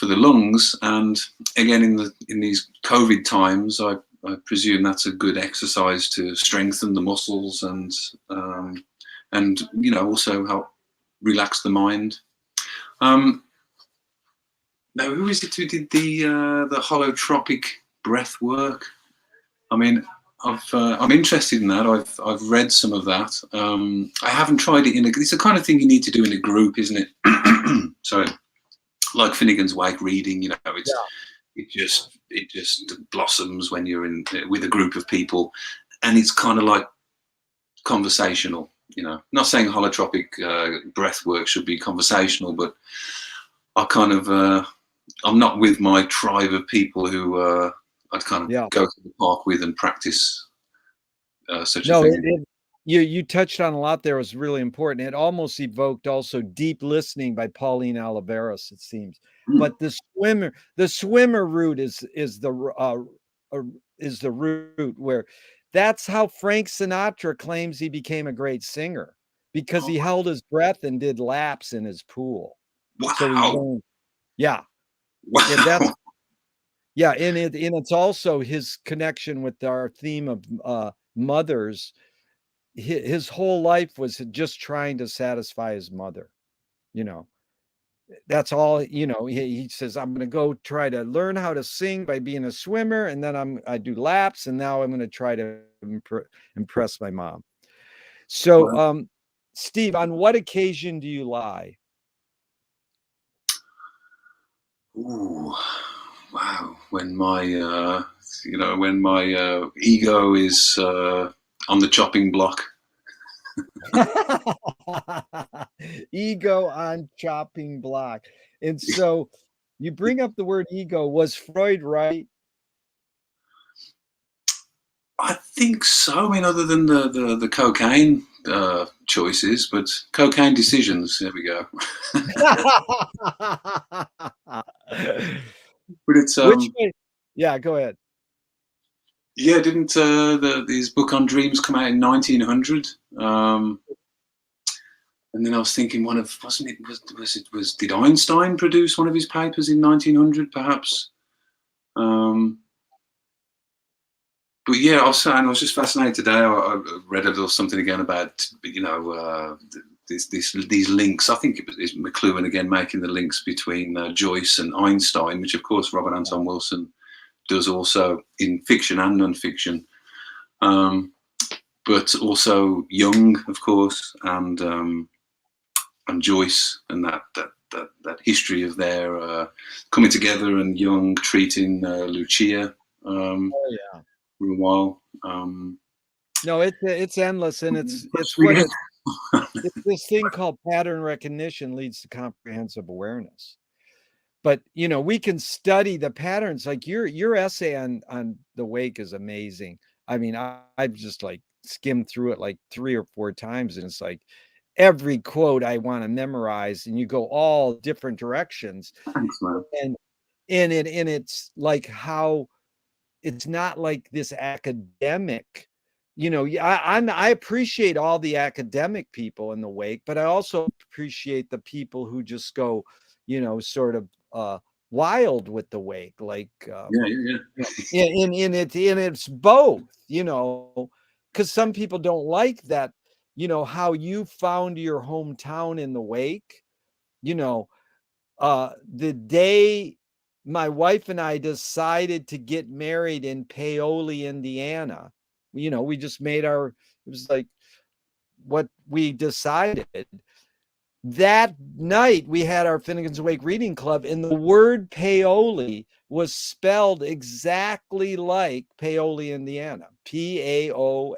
lungs. And again, in these COVID times, I presume that's a good exercise to strengthen the muscles and also help relax the mind. Now, who is it who did the holotropic breath work? I'm interested in that. I've read some of that. I haven't tried it it's the kind of thing you need to do in a group, isn't it? Sorry, like Finnegan's Wake reading. It just blossoms when you're with a group of people, and it's kind of like conversational. Not saying holotropic breath work should be conversational, but I kind of I'm not with my tribe of people who I'd kind of go to the park with and practice such a thing. You touched on a lot there. Was really important. It almost evoked also Deep Listening by Pauline Oliveros, it seems. But the swimmer route is the route where that's how Frank Sinatra claims he became a great singer, because he held his breath and did laps in his pool. Wow. So he learned, Wow. And it's also his connection with our theme of mothers. His whole life was just trying to satisfy his mother. That's all. He says, I'm going to go try to learn how to sing by being a swimmer, and then I do laps, and now I'm going to try to impress my mom. So, Steve, on what occasion do you lie? Ooh, wow! When my ego is on the chopping block. Ego on chopping block. And so you bring up the word ego. Was Freud right? I think so. Other than the cocaine choices, but cocaine decisions. There we go. But it's which way? Yeah, go ahead. Yeah, didn't his book on dreams come out in 1900? And then I was thinking, did Einstein produce one of his papers in 1900, perhaps? But yeah, I was just fascinated today. I read a little something again about these links. I think it was McLuhan again making the links between Joyce and Einstein, which of course Robert Anton Wilson does also in fiction and non-fiction, but also Jung, of course, and Joyce, and that history of their coming together, and Jung treating Lucia for a while. No, it's endless, and it's this thing called pattern recognition leads to comprehensive awareness. But we can study the patterns. Like your essay on the wake is amazing. I've just like skimmed through it like 3 or 4 times, and it's like every quote I want to memorize, and you go all different directions. Thanks, man. And it's like how it's not like this academic you know, I appreciate all the academic people in the wake, but I also appreciate the people who just go, you know, sort of wild with the wake, like it's both, you know, because some people don't like that, you know, how you found your hometown in the wake, you know, the day my wife and I decided to get married in Paoli, Indiana, you know, we just made it was like what we decided. That night we had our Finnegan's Wake reading club, and the word Paoli was spelled exactly like Paoli, Indiana, Paoli.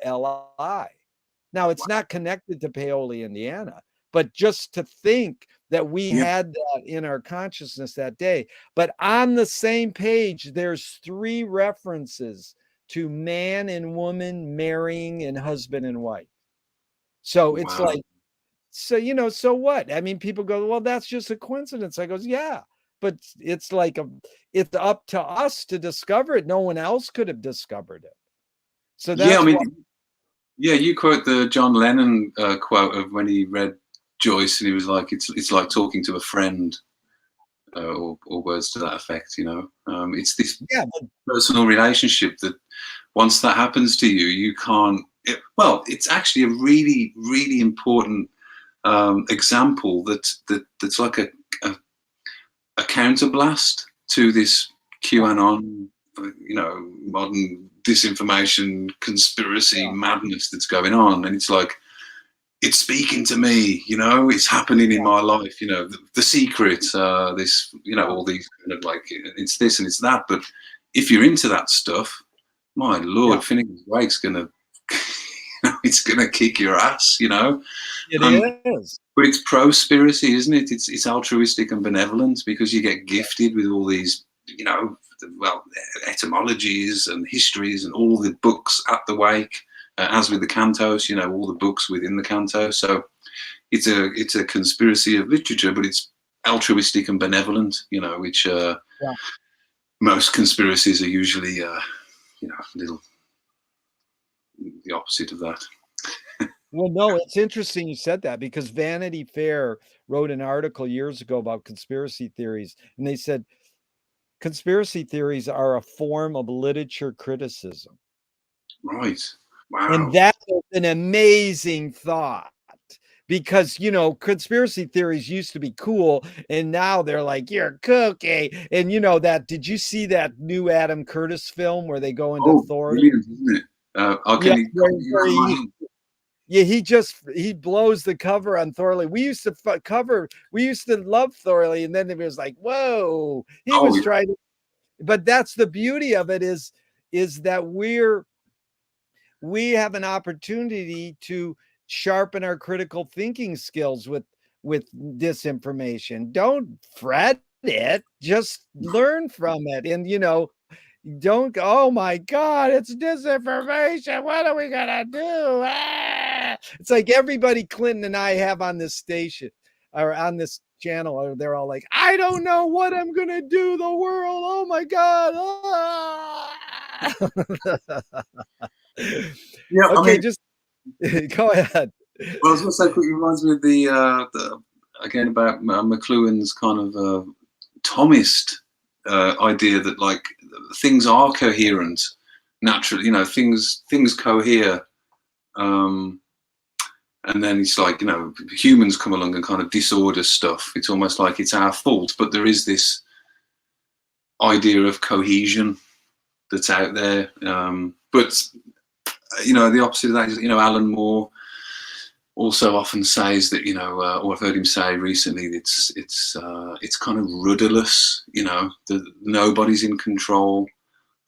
Now it's not connected to Paoli, Indiana, but just to think that we had that in our consciousness that day. But on the same page, there's 3 references to man and woman marrying and husband and wife. So it's like, so, you know, so what? I mean, people go, well, that's just a coincidence. I goes, yeah, but it's like it's up to us to discover it. No one else could have discovered it. So that's you quote the John Lennon quote of when he read Joyce, and he was like, it's like talking to a friend, or words to that effect. You know, it's this personal relationship that once that happens to you, you can't. It's actually a really, really important example that's like a counterblast to this QAnon, you know, modern disinformation conspiracy madness that's going on. And it's like, it's speaking to me, you know, it's happening in my life, you know, the Secret, this, you know, all these kind of like, it's this and it's that. But if you're into that stuff, my Lord, Finnegan's Wake's gonna it's gonna kick your ass, you know. It is. But it's pro-spiracy, isn't it? It's altruistic and benevolent, because you get gifted with all these, you know, etymologies and histories and all the books at the wake, as with the cantos, you know, all the books within the canto. So it's a conspiracy of literature, but it's altruistic and benevolent, you know, which most conspiracies are usually, you know, the opposite of that. Well, no, it's interesting you said that, because Vanity Fair wrote an article years ago about conspiracy theories, and they said conspiracy theories are a form of literature criticism. Right. Wow. And that is an amazing thought, because, you know, conspiracy theories used to be cool, and now they're like, you're kooky. And you know that, did you see that new Adam Curtis film where they go into Thor? Brilliant, isn't it? He blows the cover on Thorley. We used to love Thorley, and then it was like, whoa, he was trying to, but that's the beauty of it, is that we have an opportunity to sharpen our critical thinking skills with disinformation. Don't fret it, just learn from it. And, you know, don't go, oh my God, it's disinformation, what are we gonna do? It's like everybody Clinton and I have on this station or on this channel, they're all like, I don't know what I'm gonna do, the world, oh my God. Okay, I mean, just go ahead. Well, I was gonna say, it reminds me of the again about McLuhan's kind of Thomist idea that like things are coherent naturally, you know, things cohere, and then it's like, you know, humans come along and kind of disorder stuff. It's almost like it's our fault, but there is this idea of cohesion that's out there. But you know, the opposite of that is, you know, Alan Moore also often says that, you know, or I've heard him say recently, it's kind of rudderless, you know, nobody's in control,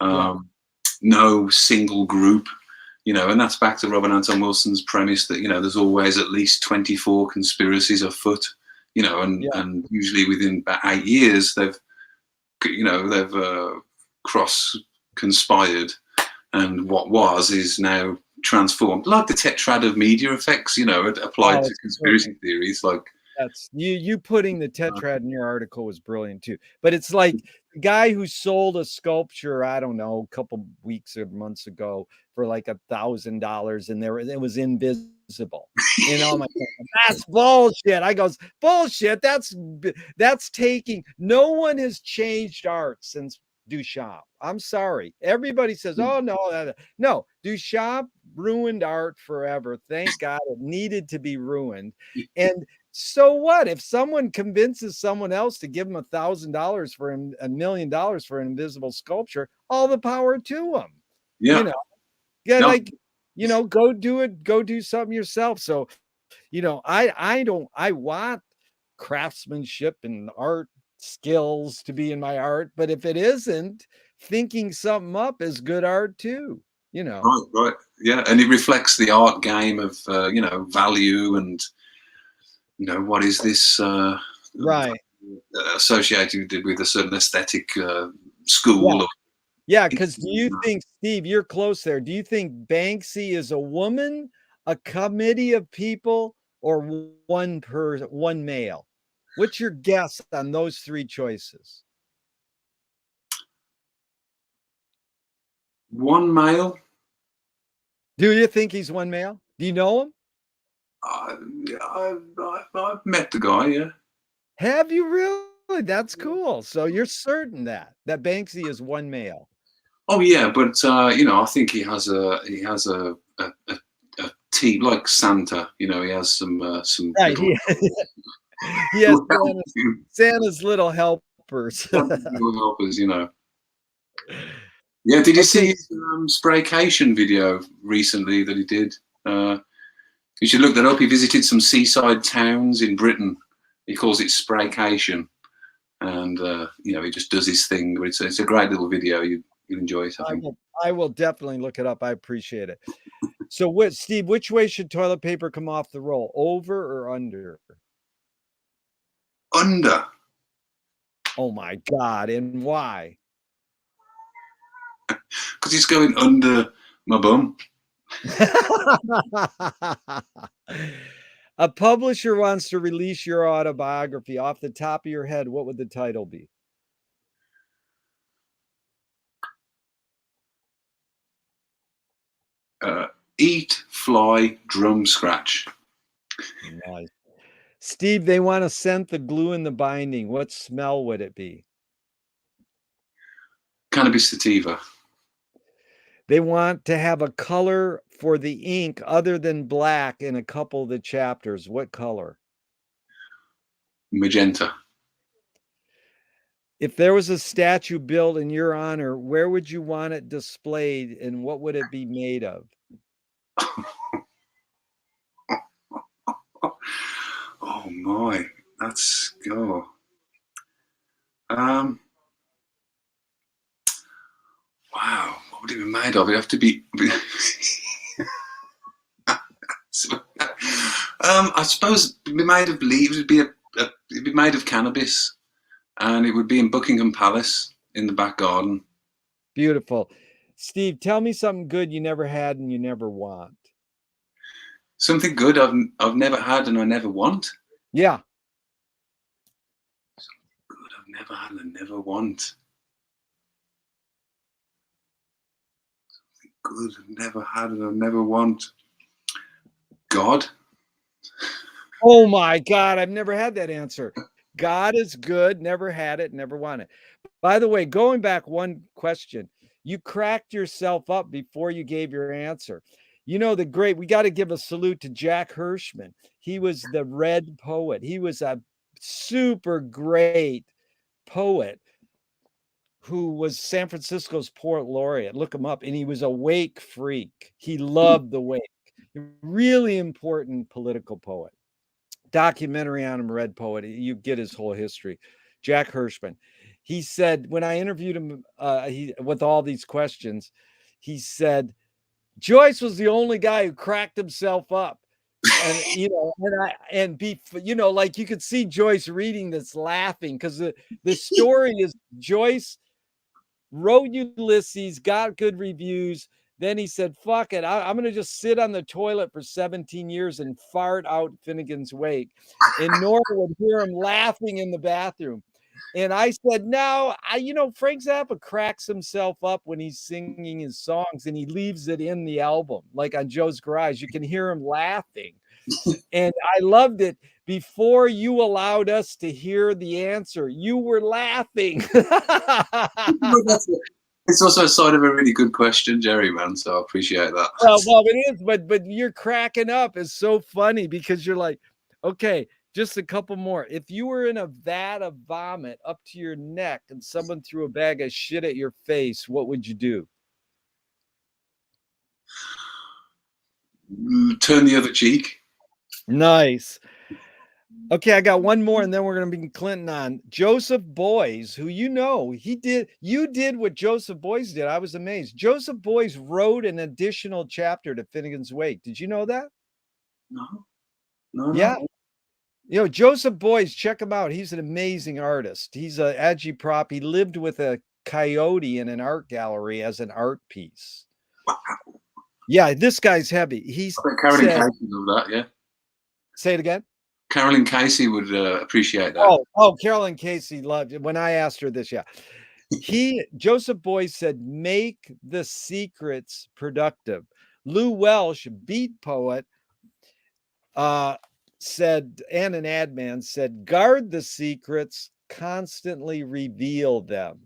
no single group, you know, and that's back to Robert Anton Wilson's premise that, you know, there's always at least 24 conspiracies afoot, you know, and usually within about 8 years they've cross conspired, and what was is now transformed, like the tetrad of media effects, you know, applied to conspiracy theories. Like that's you putting the tetrad in your article was brilliant too. But it's like the guy who sold a sculpture, I don't know, a couple weeks or months ago for like $1,000, and it was invisible. And I'm like, that's bullshit. I goes, bullshit. That's taking. No one has changed art since Duchamp. I'm sorry. Everybody says, oh no, Duchamp ruined art forever. Thank God it needed to be ruined. And so what if someone convinces someone else to give them $1,000 for $1 million for an invisible sculpture? All the power to them. Yeah. You know, yeah, No. like, go do it, go do something yourself. So, I want craftsmanship and art skills to be in my art, but if it isn't, thinking something up is good art too. Right. Yeah, and it reflects the art game of value and what is this right associated with a certain aesthetic school. Yeah, because do you think, Steve, you're close there. Do you think Banksy is a woman, a committee of people, or one male? What's your guess on those three choices? One male. Do you think he's one male? Do you know him? I've met the guy, yeah. Have you really? That's cool. So you're certain that Banksy is one male. Oh yeah, but I think he has a team like Santa. He has some right. He has Santa's little helpers. Little helpers, Yeah, did you see his spraycation video recently that he did? You should look that up. He visited some seaside towns in Britain. He calls it spraycation, and he just does his thing. But it's a great little video. You'll enjoy it, I think. I will definitely look it up. I appreciate it. So, Steve, which way should toilet paper come off the roll? Over or under? Under. Oh my God! And why? Because it's going under my bum. A publisher wants to release your autobiography. Off the top of your head, what would the title be? Eat, Fly, Drum, Scratch. Nice. Steve, they want to scent the glue in the binding. What smell would it be? Cannabis sativa. They want to have a color for the ink other than black in a couple of the chapters. What color? Magenta. If there was a statue built in your honor, where would you want it displayed and what would it be made of? Oh my, that's go. Wow, what would it be made of? It'd have to be. I suppose it'd be made of leaves. It'd be made of cannabis, and it would be in Buckingham Palace in the back garden. Beautiful. Steve, tell me something good you never had and you never want. Something good I've never had and I never want. Yeah. Something good I've never had and never want. Something good I've never had and I never want. God. Oh my God, I've never had that answer. God is good, never had it, never want it. By the way, going back one question, you cracked yourself up before you gave your answer. We got to give a salute to Jack Hirschman. He was the Red Poet. He was a super great poet who was San Francisco's poet laureate. Look him up. And he was a wake freak. He loved the wake. Really important political poet. Documentary on him, Red Poet. You get his whole history. Jack Hirschman. He said, when I interviewed him with all these questions, he said, Joyce was the only guy who cracked himself up. And like you could see Joyce reading this laughing because the story is Joyce wrote Ulysses, got good reviews. Then he said, fuck it. I'm going to just sit on the toilet for 17 years and fart out Finnegan's Wake. And Nora would hear him laughing in the bathroom. And I said, no, Frank Zappa cracks himself up when he's singing his songs and he leaves it in the album, like on Joe's Garage. You can hear him laughing. And I loved it. Before you allowed us to hear the answer, you were laughing. It's also a side of a really good question, Jerry, man. So I appreciate that. Well, it is, but you're cracking up. It's so funny because you're like, okay, just a couple more. If you were in a vat of vomit up to your neck and someone threw a bag of shit at your face, what would you do? Turn the other cheek. Nice. Okay, I got one more, and then we're gonna bring Clinton on. Joseph Boys, who you did what Joseph Boys did. I was amazed. Joseph Boys wrote an additional chapter to Finnegan's Wake. Did you know that? No. Yeah. Joseph Boys, check him out. He's an amazing artist. He's a agitprop. He lived with a coyote in an art gallery as an art piece. Wow. Yeah, this guy's heavy. He's Carolyn Casey loved that, yeah. Say it again. Carolyn Casey would appreciate that. Oh, Carolyn Casey loved it. When I asked her this, yeah. Joseph Boys said, make the secrets productive. Lou Welsh, beat poet, said, and an ad man said, guard the secrets, constantly reveal them.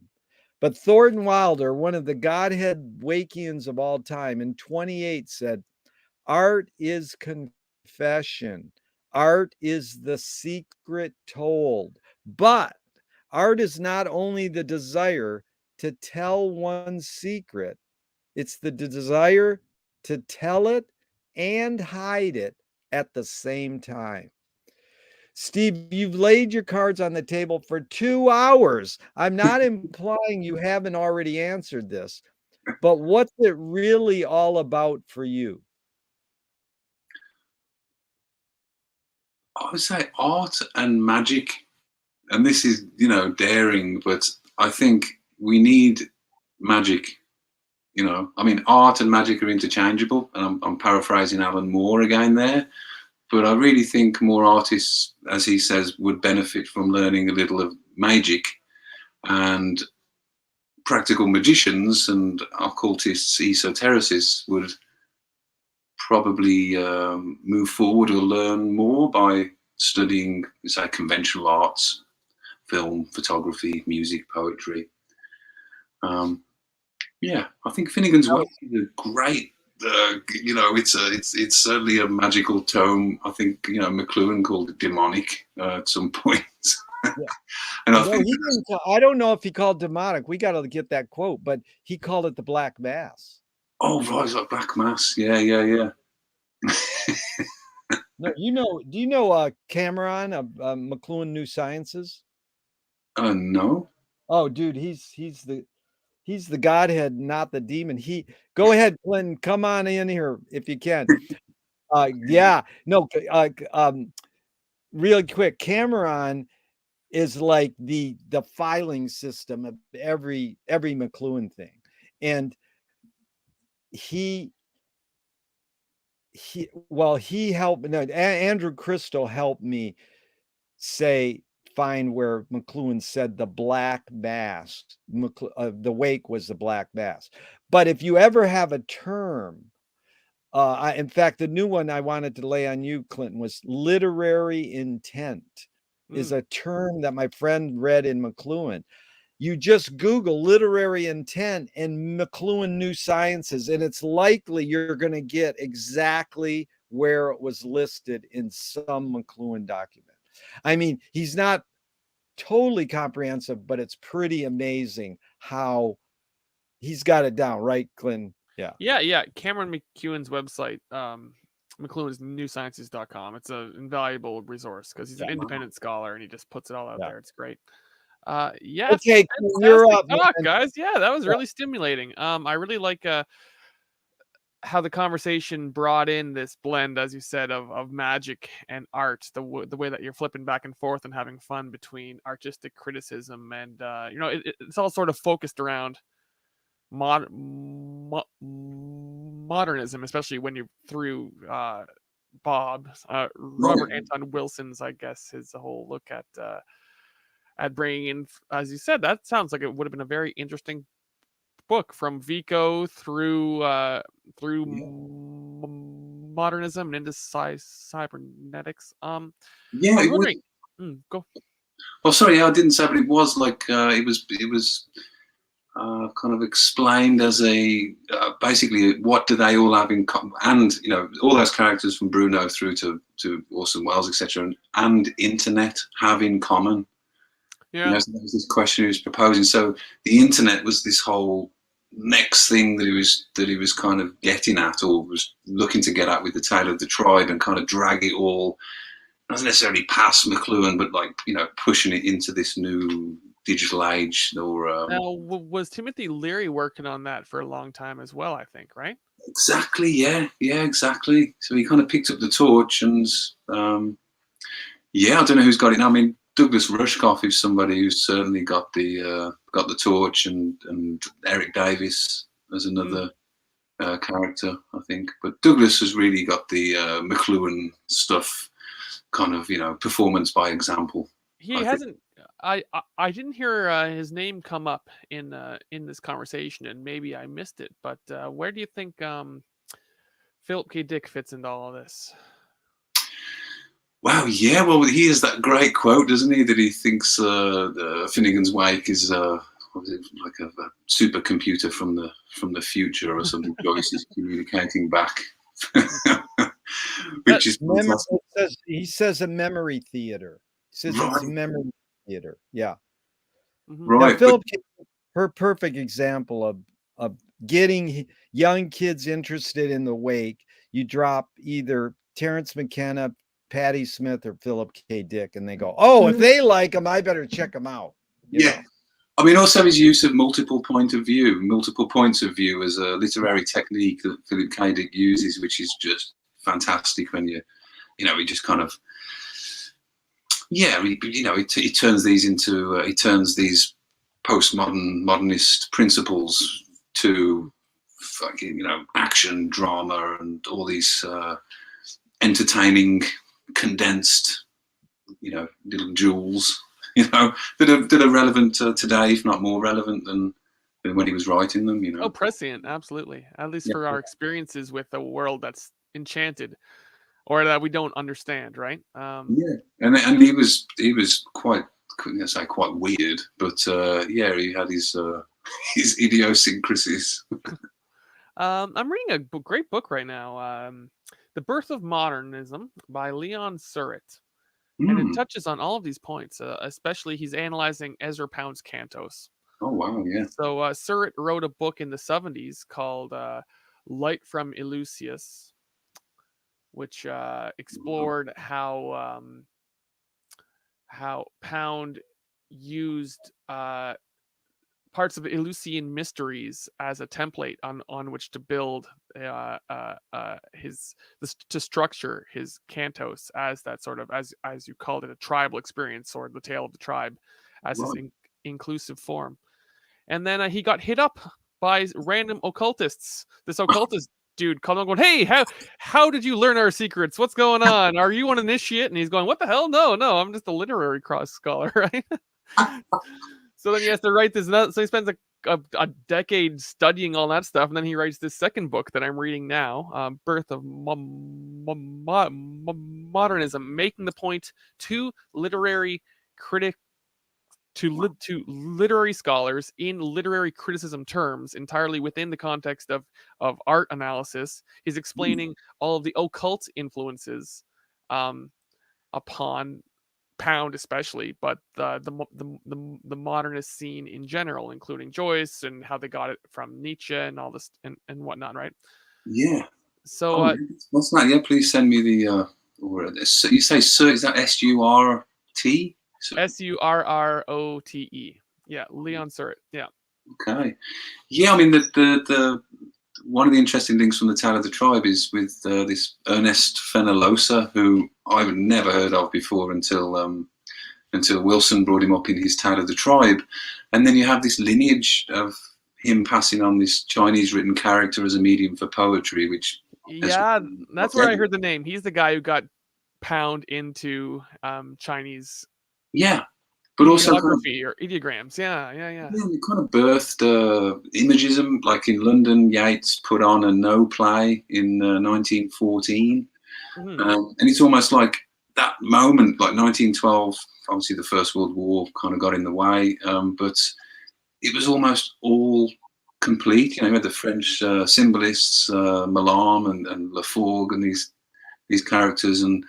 But Thornton Wilder, one of the Godhead Wakians of all time, in 28 said, art is confession. Art is the secret told. But art is not only the desire to tell one's secret, it's the desire to tell it and hide it at the same time. Steve, you've laid your cards on the table for 2 hours. I'm not implying you haven't already answered this, but what's it really all about for you? I would say art and magic, and this is, daring, but I think we need magic. I mean, art and magic are interchangeable, and I'm paraphrasing Alan Moore again there, but I really think more artists, as he says, would benefit from learning a little of magic, and practical magicians and occultists, esotericists would probably move forward or learn more by studying, say, conventional arts, film, photography, music, poetry. Yeah, I think Finnegan's Wake is a great. It's certainly a magical tome. I think McLuhan called it demonic at some point. Yeah. And I don't know if he called demonic. We got to get that quote, but he called it the Black Mass. Oh, right, like Black Mass. Yeah. No, do you know Cameron of McLuhan New Sciences? No. Oh, dude, he's the Godhead, not the demon. Go ahead, Clinton, come on in here if you can. Real quick, Cameron is like the filing system of every McLuhan thing, and he helped. No, Andrew Crystal helped me find where McLuhan said the Black Mass. The Wake was the Black Mass. But if you ever have a term, in fact, the new one I wanted to lay on you, Clinton, was literary intent. Is a term that my friend read in McLuhan. You just Google literary intent and McLuhan New Sciences, and it's likely you're going to get exactly where it was listed in some McLuhan document. I mean, he's not totally comprehensive, but it's pretty amazing how he's got it down, right, Clinton? Yeah. Cameron McEwen's website, McLuhan'sNewSciences.com. It's an invaluable resource because he's an independent scholar and he just puts it all out there. It's great. Okay, you're up, guys. Yeah, that was really stimulating. I really like how the conversation brought in this blend, as you said, of magic and art, the way that you're flipping back and forth and having fun between artistic criticism and it's all sort of focused around modernism, especially when you're through Robert Anton Wilson's, I guess, his whole look at at bringing in, as you said, that sounds like it would have been a very interesting book from Vico through modernism and into cybernetics. I Yeah, was it was. wondering. Go. Oh, sorry, I didn't say, but it was like it was kind of explained as a basically what do they all have in common, and all those characters from Bruno through to Orson Welles, etc., and internet have in common. Yeah. So there was this question he was proposing. So the internet was this whole next thing that he was kind of getting at, or was looking to get at with the Tale of the Tribe, and kind of drag it all, not necessarily past McLuhan, but like pushing it into this new digital age. Or now, was Timothy Leary working on that for a long time as well? I think, right? Exactly. Yeah, exactly. So he kind of picked up the torch, and I don't know who's got it now. I mean, Douglas Rushkoff is somebody who's certainly got the torch, and Eric Davis as another character, I think. But Douglas has really got the McLuhan stuff, kind of performance by example. He hasn't. I didn't hear his name come up in this conversation, and maybe I missed it. But where do you think Philip K. Dick fits into all of this? Wow, yeah. Well, he has that great quote, doesn't he? That he thinks Finnegan's Wake is like a supercomputer from the future or something. Joyce is communicating back, which is fantastic. He says a memory theater. He says it's a memory theater. Yeah. Right. Now, Philip, her perfect example of getting young kids interested in the Wake. You drop either Terrence McKenna, Patti Smith, or Philip K. Dick, and they go, "Oh, if they like them, I better check them out." You know? I mean, also his use of multiple points of view as a literary technique that Philip K. Dick uses, which is just fantastic. When he just kind of, he turns these into he turns these modernist principles to fucking action, drama, and all these entertaining, condensed little jewels that are relevant today, if not more relevant than when he was writing them. Oh, prescient, absolutely. At least for our experiences with a world that's enchanted or that we don't understand, right? And he was quite, couldn't say quite weird, but he had his idiosyncrasies. I'm reading a great book right now, The Birth of Modernism by Leon Surratt. And it touches on all of these points, especially he's analyzing Ezra Pound's Cantos. Oh, wow, yeah. So Surratt wrote a book in the 70s called Light from Eleusis, which explored how Pound used parts of Eleusinian mysteries as a template on which to build to structure his cantos as that sort of, as you called it, a tribal experience, or the tale of the tribe, as this inclusive form. And then he got hit up by random occultists. This occultist dude called him going, "Hey, how did you learn our secrets? What's going on? Are you an initiate?" And he's going, "What the hell? No, I'm just a literary cross scholar," right? So then he has to write this. So he spends a decade studying all that stuff, and then he writes this second book that I'm reading now, Birth of Modernism, making the point to literary literary scholars in literary criticism terms, entirely within the context of art analysis. He's explaining all of the occult influences upon Pound especially, but the modernist scene in general, including Joyce and how they got it from Nietzsche and all this and whatnot, right? Yeah. So what's that? Yeah, please send me the you say Sir, is that SURT? SURROTE. Yeah, Leon Surratt. Yeah. Okay. Yeah, I mean the one of the interesting things from the Tale of the Tribe is with this Ernest Fenollosa, who I've never heard of before until Wilson brought him up in his Tale of the Tribe. And then you have this lineage of him passing on this Chinese written character as a medium for poetry, which... Yeah, that's where I heard the name. He's the guy who got Pound into Chinese. Yeah. but also kind of, ideography or ideograms. Yeah. yeah, it kind of birthed imagism. Like in London, Yeats put on a no play in 1914. And it's almost like that moment, like 1912, obviously the First World War kind of got in the way, but it was almost all complete. You know, you had the French symbolists, Mallarme and Laforgue and these characters, and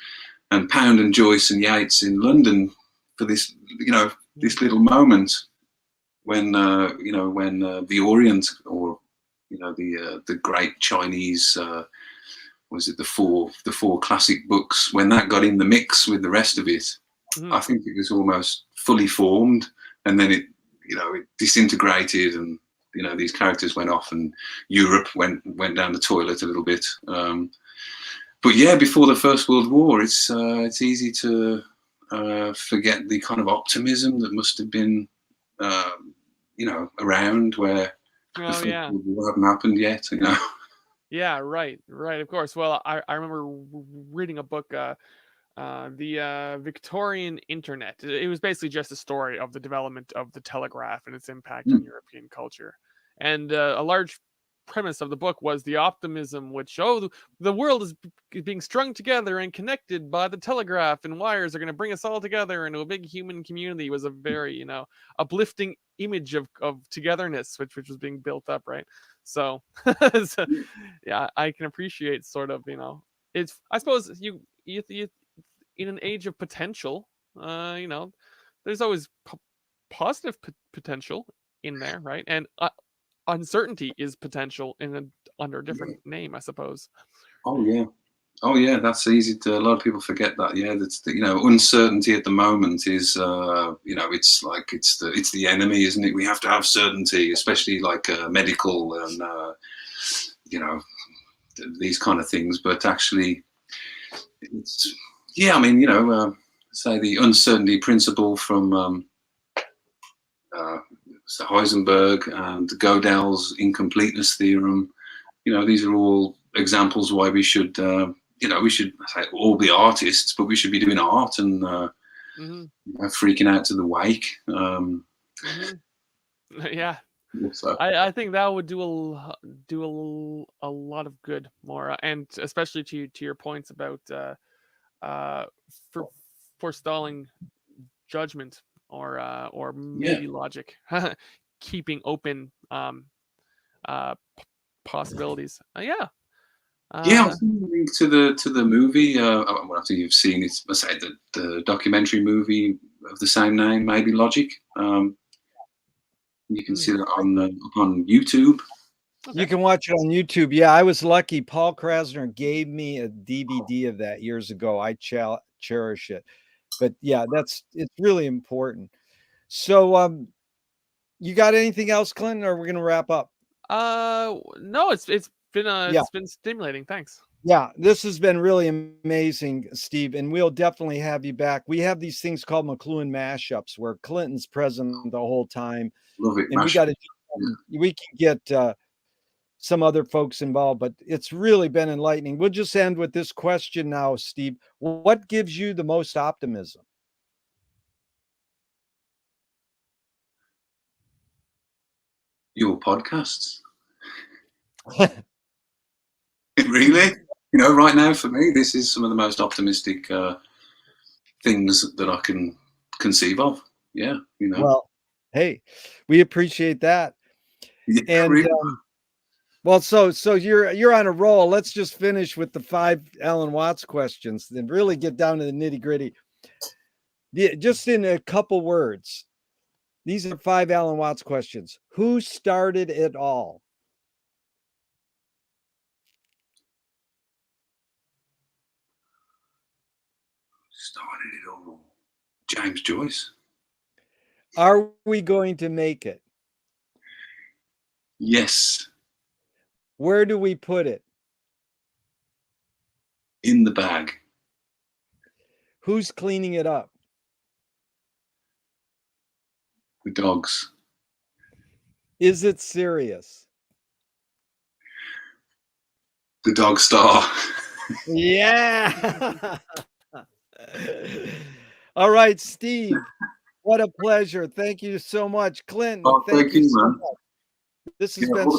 Pound and Joyce and Yeats in London for this, you know, this little moment when, you know, when the Orient, or, you know, the great Chinese, was it the four classic books, when that got in the mix with the rest of it, I think it was almost fully formed, and then it, you know, it disintegrated, and, you know, these characters went off, and Europe went down the toilet a little bit. But yeah, before the First World War, it's easy to forget the kind of optimism that must have been, you know, around where the First World War hadn't happened yet, you know. Yeah, right, of course. Well, I remember reading a book, the Victorian Internet. It was basically just a story of the development of the telegraph and its impact on European culture. And a large premise of the book was the optimism which, the world is being strung together and connected by the telegraph, and wires are going to bring us all together into a big human community. It was a very, you know, uplifting image of togetherness which was being built up, right? So, yeah, I can appreciate sort of, you know, it's, I suppose you in an age of potential, you know, there's always positive potential in there, right? And uncertainty is potential under a different name, I suppose. Oh yeah, that's easy to, a lot of people forget that. Yeah, that's the, you know, uncertainty at the moment is, you know, it's like it's the enemy, isn't it? We have to have certainty, especially like medical and you know, these kind of things. But actually, it's, yeah, I mean, you know, say the uncertainty principle from Heisenberg and Gödel's incompleteness theorem. You know, these are all examples why we should, you know, we should say all be artists, but we should be doing art and you know, freaking out to the wake. Yeah, So. I think that would do a lot of good more, and especially to your points about for forestalling judgment or maybe logic, keeping open possibilities. Yeah, I was thinking to the movie. After you've seen it, let's say the documentary movie of the same name, maybe Logic. You can see that on YouTube. Okay. You can watch it on YouTube. Yeah, I was lucky. Paul Krasner gave me a DVD of that years ago. I cherish it. But yeah, it's really important. So, you got anything else, Clinton, or we're gonna wrap up? No, it's been stimulating. Thanks. Yeah, this has been really amazing, Steve, and we'll definitely have you back. We have these things called McLuhan mashups where Clinton's present the whole time. Love it. And we can get some other folks involved, but it's really been enlightening. We'll just end with this question now, Steve. What gives you the most optimism? Your podcasts. Really? You know, right now for me, this is some of the most optimistic things that I can conceive of. Yeah, you know. Well, hey, we appreciate that. Yeah, and really. Well, so you're on a roll. Let's just finish with the 5 Alan Watts questions, then really get down to the nitty gritty. Just in a couple words, these are 5 Alan Watts questions. Who started it all? Started it all. James Joyce. Are we going to make it? Yes. Where do we put it? In the bag. Who's cleaning it up? The dogs. Is it serious? The dog star. Yeah. All right, Steve. What a pleasure. Thank you so much, Clinton. Oh, thank you, so man. much. This has Yeah, been what